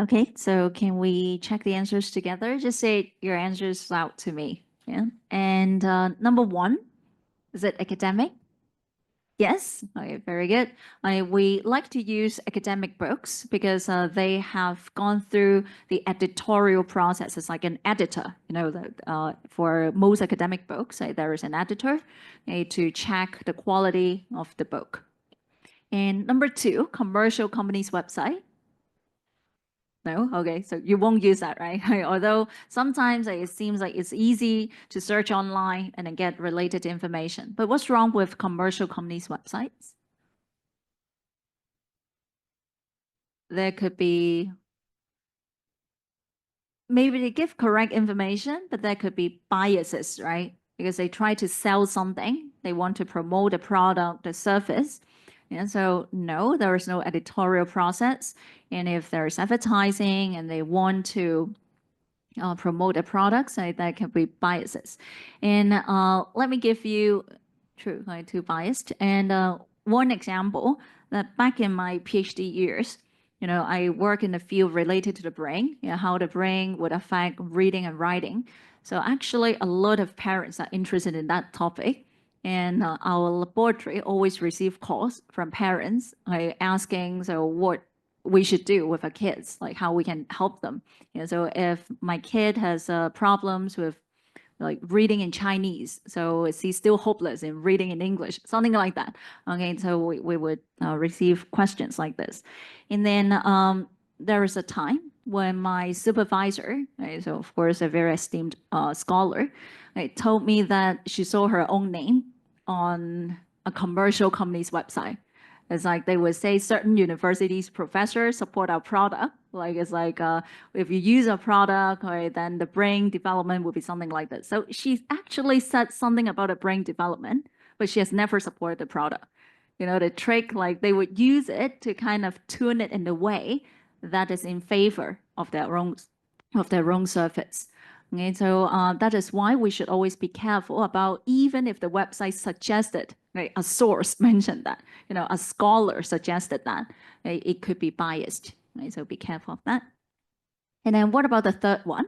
Okay, so can we check the answers together? Just say your answers out to me. Yeah. And number 1, is it academic? Yes. Okay, very good. We like to use academic books because they have gone through the editorial process. It's like an editor, for most academic books, there is an editor to check the quality of the book. And number 2, commercial company's website. No? Okay, so you won't use that, right? Although sometimes it seems like it's easy to search online and then get related information. But what's wrong with commercial companies' websites? There could be, maybe they give correct information, but there could be biases, right? Because they try to sell something, they want to promote a product, a service. And so no, there is no editorial process. And if there's advertising and they want to promote a product, so that can be biases. And let me give you, true, too biased. And one example that back in my PhD years, I work in the field related to the brain, how the brain would affect reading and writing. So actually a lot of parents are interested in that topic. And our laboratory always receive calls from parents asking, so what we should do with our kids, like how we can help them. So if my kid has problems with like reading in Chinese, so is he still hopeless in reading in English, something like that. Okay, so we would receive questions like this. And then there is a time when my supervisor, so of course a very esteemed scholar, told me that she saw her own name on a commercial company's website. It's like they would say certain universities professors support our product. Like it's like if you use a product, right, then the brain development would be something like this. So she actually said something about a brain development, but she has never supported the product. You know, the trick, like they would use it to kind of tune it in the way that is in favor of their own surface. Okay, so that is why we should always be careful about, even if the website suggested, right, a source mentioned that, you know, a scholar suggested that, right, it could be biased. Right, so be careful of that. And then what about the third one?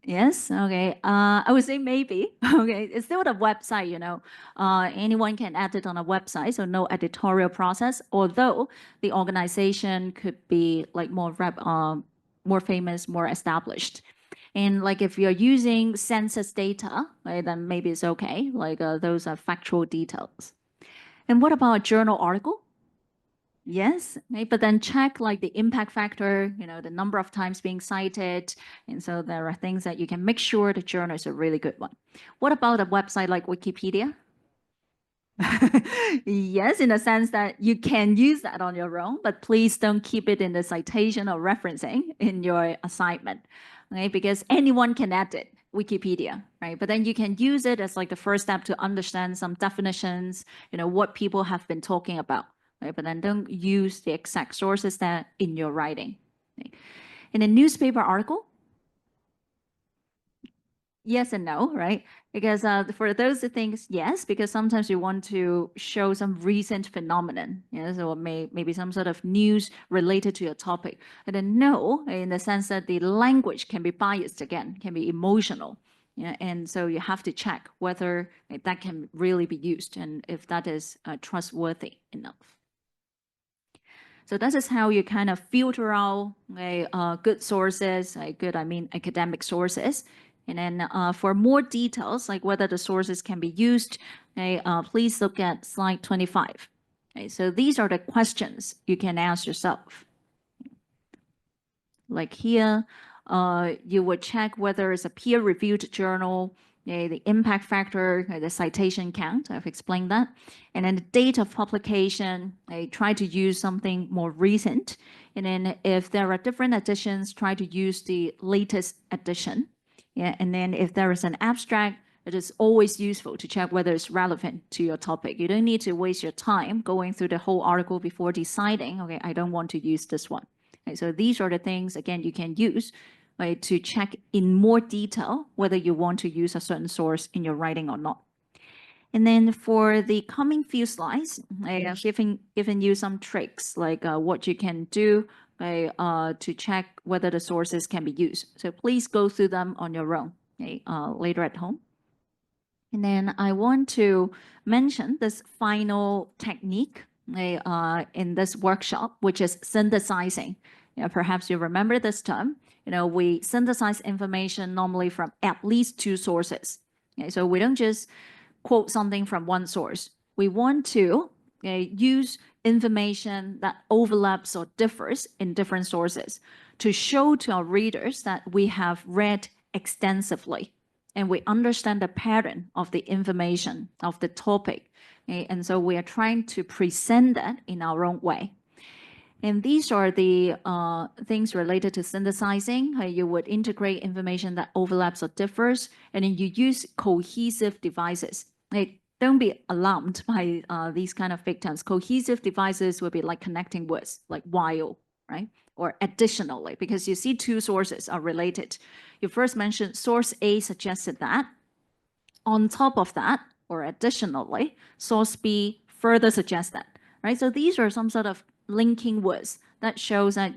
Yes, okay. I would say maybe. Okay, it's still the website, you know. Anyone can edit on a website, so no editorial process. Although the organization could be like more famous, more established. And like if you're using census data, right, then maybe it's okay. Like those are factual details. And what about a journal article? Yes, right, but then check like the impact factor, you know, the number of times being cited. And so there are things that you can make sure the journal is a really good one. What about a website like Wikipedia? Yes, in the sense that you can use that on your own, but please don't keep it in the citation or referencing in your assignment, okay? Because anyone can edit Wikipedia, right? But then you can use it as like the first step to understand some definitions, you know, what people have been talking about. Right? But then don't use the exact sources that in your writing. Right? In a newspaper article, yes and no, right? Because for those things, yes, because sometimes you want to show some recent phenomenon, yes, or maybe some sort of news related to your topic. And then no, in the sense that the language can be biased again, can be emotional. Yeah, and so you have to check whether that can really be used and if that is trustworthy enough. So this is how you kind of filter out good sources, I mean academic sources. And then for more details, like whether the sources can be used, please look at slide 25. Okay, so these are the questions you can ask yourself. Like here, you would check whether it's a peer-reviewed journal, the impact factor, the citation count, I've explained that. And then the date of publication, I try to use something more recent. And then if there are different editions, try to use the latest edition. Yeah, and then if there is an abstract, it is always useful to check whether it's relevant to your topic. You don't need to waste your time going through the whole article before deciding, okay, I don't want to use this one. Okay, so these are the things, again, you can use to check in more detail whether you want to use a certain source in your writing or not. And then for the coming few slides, I have given you some tricks, like what you can do to check whether the sources can be used. So please go through them on your own later at home. And then I want to mention this final technique in this workshop, which is synthesizing. Perhaps you remember this term. We synthesize information normally from at least two sources. Okay, so we don't just quote something from one source. We want to use information that overlaps or differs in different sources to show to our readers that we have read extensively and we understand the pattern of the information of the topic. Okay? And so we are trying to present that in our own way. And these are the things related to synthesizing. You would integrate information that overlaps or differs, and then you use cohesive devices. Don't be alarmed by these kind of big terms. Cohesive devices would be like connecting words, like while, right? Or additionally, because you see two sources are related. You first mentioned source A suggested that. On top of that, or additionally, source B further suggests that, right? So these are some sort of linking words that shows that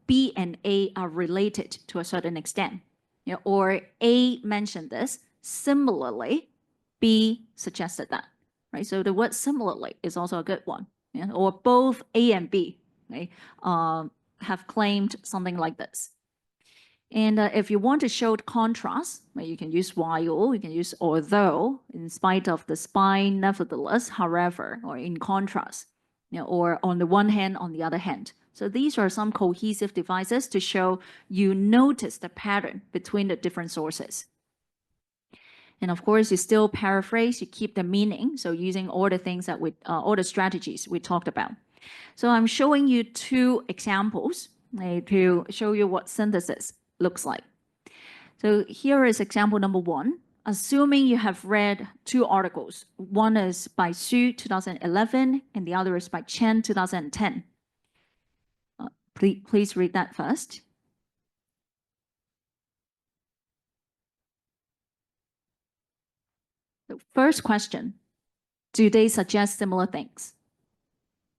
B and A are related to a certain extent. Or A mentioned this, similarly, B suggested that, right? So the word similarly is also a good one. Or both A and B, right, have claimed something like this. And if you want to show contrast, you can use while, you can use although, in spite of the spine, nevertheless, however, or in contrast, or on the one hand, on the other hand. So these are some cohesive devices to show you notice the pattern between the different sources. And of course, you still paraphrase, you keep the meaning. So using all the things that all the strategies we talked about. So I'm showing you two examples to show you what synthesis looks like. So here is example number one. Assuming you have read two articles, one is by Xu 2011 and the other is by Chen 2010. Please read that first. The first question, do they suggest similar things?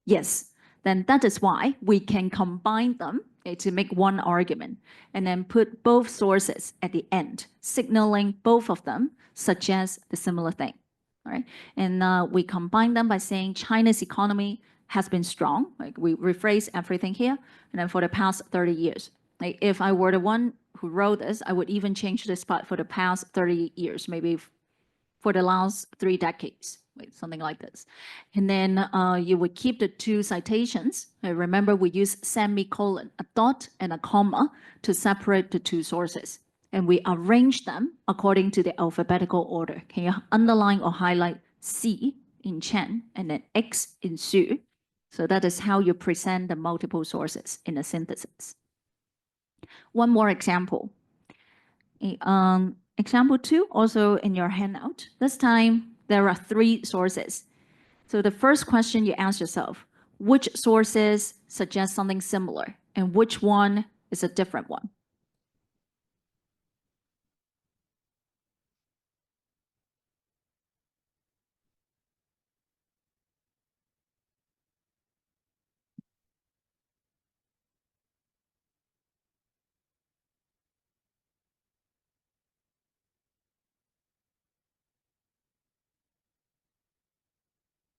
Yes, then that is why we can combine them to make one argument and then put both sources at the end, signaling both of them suggest the similar thing. All right, and we combine them by saying China's economy has been strong. Like we rephrase everything here, and then for the past 30 years. Like if I were the one who wrote this, I would even change this part for the past 30 years, maybe for the last 3 decades, something like this. And then you would keep the two citations. Remember, we use semicolon, a dot and a comma to separate the two sources. And we arrange them according to the alphabetical order. Can you underline or highlight C in Chen and then X in Xu? So that is how you present the multiple sources in a synthesis. One more example. Example 2, also in your handout. This time, there are 3 sources. So the first question you ask yourself, which sources suggest something similar and which one is a different one?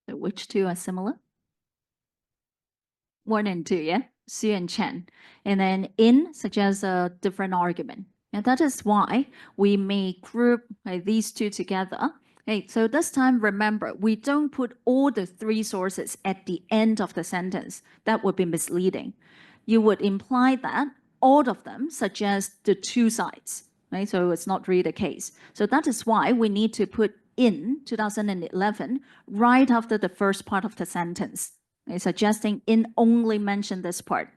So which 2 are similar? 1 and 2, yeah? Xu and Chen. And then in suggests a different argument. And that is why we may group these 2 together. Okay, so this time, remember, we don't put all the 3 sources at the end of the sentence. That would be misleading. You would imply that all of them suggest the 2 sides, right? So it's not really the case. So that is why we need to put in 2011 right after the first part of the sentence, suggesting in only mention this part.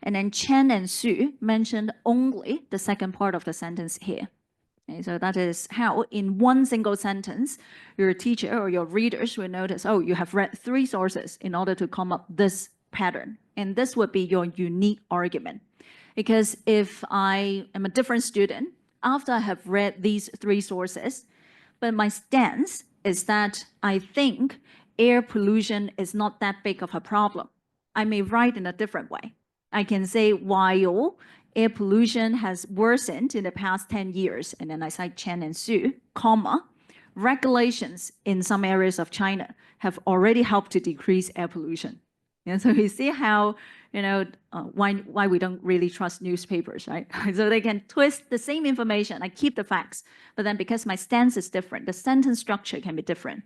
And then Chen and Xu mentioned only the second part of the sentence here. Okay, so that is how in one single sentence, your teacher or your readers will notice, oh, you have read 3 sources in order to come up this pattern. And this would be your unique argument. Because if I am a different student, after I have read these 3 sources, but my stance is that I think air pollution is not that big of a problem, I may write in a different way. I can say while air pollution has worsened in the past 10 years, and then I cite Chen and Xu, comma, regulations in some areas of China have already helped to decrease air pollution. And so you see how, why we don't really trust newspapers, right? So they can twist the same information. I keep the facts, but then because my stance is different, the sentence structure can be different.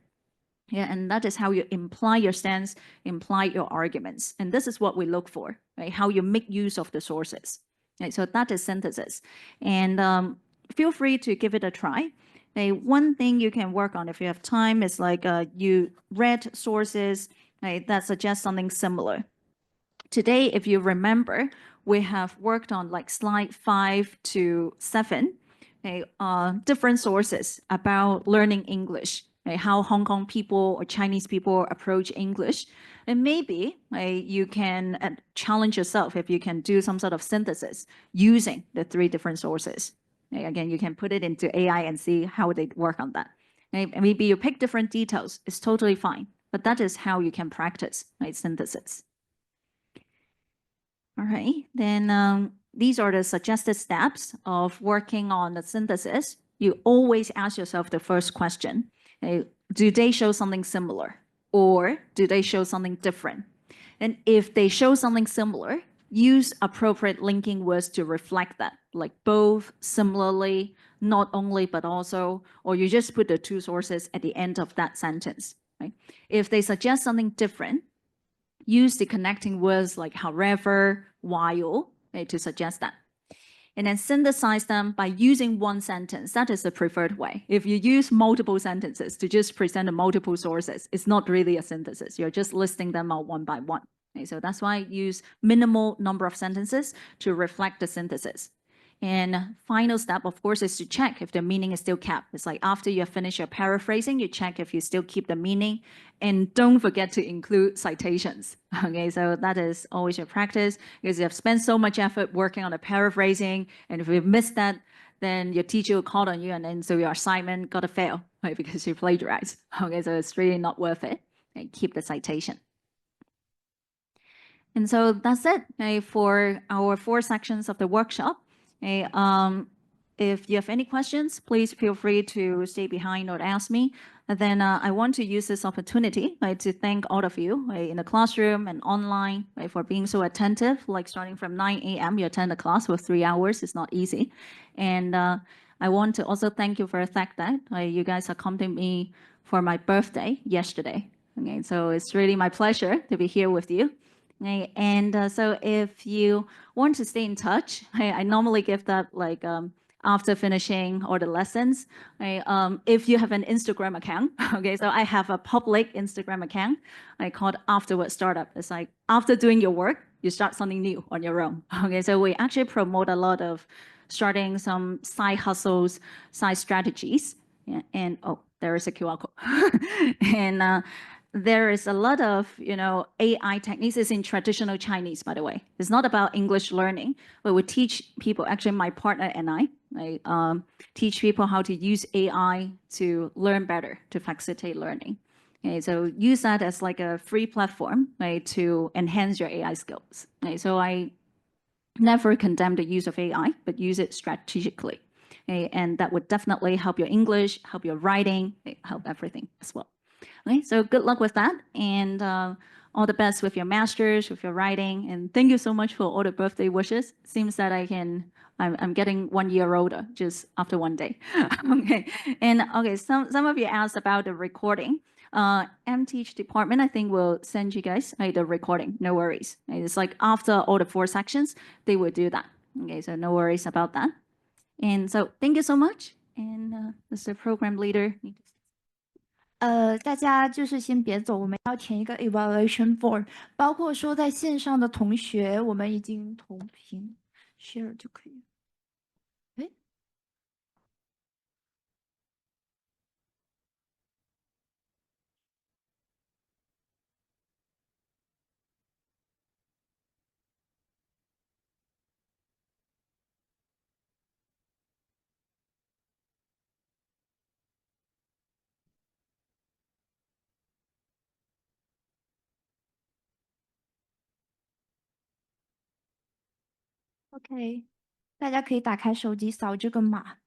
Yeah, and that is how you imply your stance, imply your arguments. And this is what we look for, right? How you make use of the sources. Right? So that is synthesis. And feel free to give it a try. One thing you can work on if you have time is like you read sources that suggest something similar. Today, if you remember, we have worked on like slide 5 to 7, different sources about learning English, how Hong Kong people or Chinese people approach English. And maybe you can challenge yourself if you can do some sort of synthesis using the 3 different sources. Again, you can put it into AI and see how they work on that. Maybe you pick different details, it's totally fine. But that is how you can practice synthesis. All right, then these are the suggested steps of working on the synthesis. You always ask yourself the first question, do they show something similar or do they show something different? And if they show something similar, use appropriate linking words to reflect that, like both, similarly, not only, but also, or you just put the 2 sources at the end of that sentence. Right? If they suggest something different, use the connecting words like however, while to suggest that. and then synthesize them by using one sentence. That is the preferred way. If you use multiple sentences to just present the multiple sources, it's not really a synthesis. You're just listing them out one by one. Okay, so that's why I use minimal number of sentences to reflect the synthesis. And final step, of course, is to check if the meaning is still kept. It's like after you have finished your paraphrasing, you check if you still keep the meaning, and don't forget to include citations. Okay, so that is always your practice because you have spent so much effort working on the paraphrasing, and if you miss that, then your teacher will call on you, and then so your assignment got to fail, right? Because you plagiarized. Okay, so it's really not worth it. Okay, keep the citation. And so that's it, okay, for our 4 sections of the workshop. Okay, if you have any questions, please feel free to stay behind or ask me. And then I want to use this opportunity, right, to thank all of you, right, in the classroom and online, right, for being so attentive. Like starting from 9 a.m., you attend the class for 3 hours. It's not easy. And I want to also thank you for the fact that you guys accompanied me for my birthday yesterday. Okay, so it's really my pleasure to be here with you. Okay, and so if you want to stay in touch, I normally give that like after finishing all the lessons. If you have an Instagram account, okay, so I have a public Instagram account called Afterward Startup. It's like after doing your work, you start something new on your own. Okay, so we actually promote a lot of starting some side hustles, side strategies. Yeah, and oh, there is a QR code. And there is a lot of, AI techniques. It's in traditional Chinese, by the way. It's not about English learning, but we teach people, actually my partner and I teach people how to use AI to learn better, to facilitate learning. Okay, so use that as like a free platform, right, to enhance your AI skills. Okay, so I never condemn the use of AI, but use it strategically. Okay, and that would definitely help your English, help your writing, help everything as well. Okay, so good luck with that, and all the best with your masters, with your writing, and thank you so much for all the birthday wishes. Seems that I'm getting 1 year older just after one day. Okay, and okay, some of you asked about the recording. MTeach department, I think, will send you guys the recording. No worries. It's like after all the 4 sections, they will do that. Okay, so no worries about that. And so thank you so much. And Mr. Program Leader. 大家就是先别走，我们要填一个 evaluation form，包括说在线上的同学，我们已经投屏 share 就可以。哎。OK，大家可以打开手机扫这个码。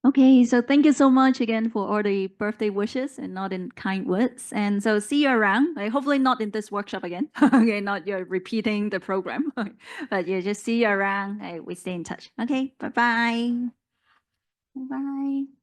Okay, so thank you so much again for all the birthday wishes and not in kind words. And so see you around. Hopefully not in this workshop again. Okay, not you're repeating the program, but you just see you around. We stay in touch. Okay, bye-bye. Bye-bye.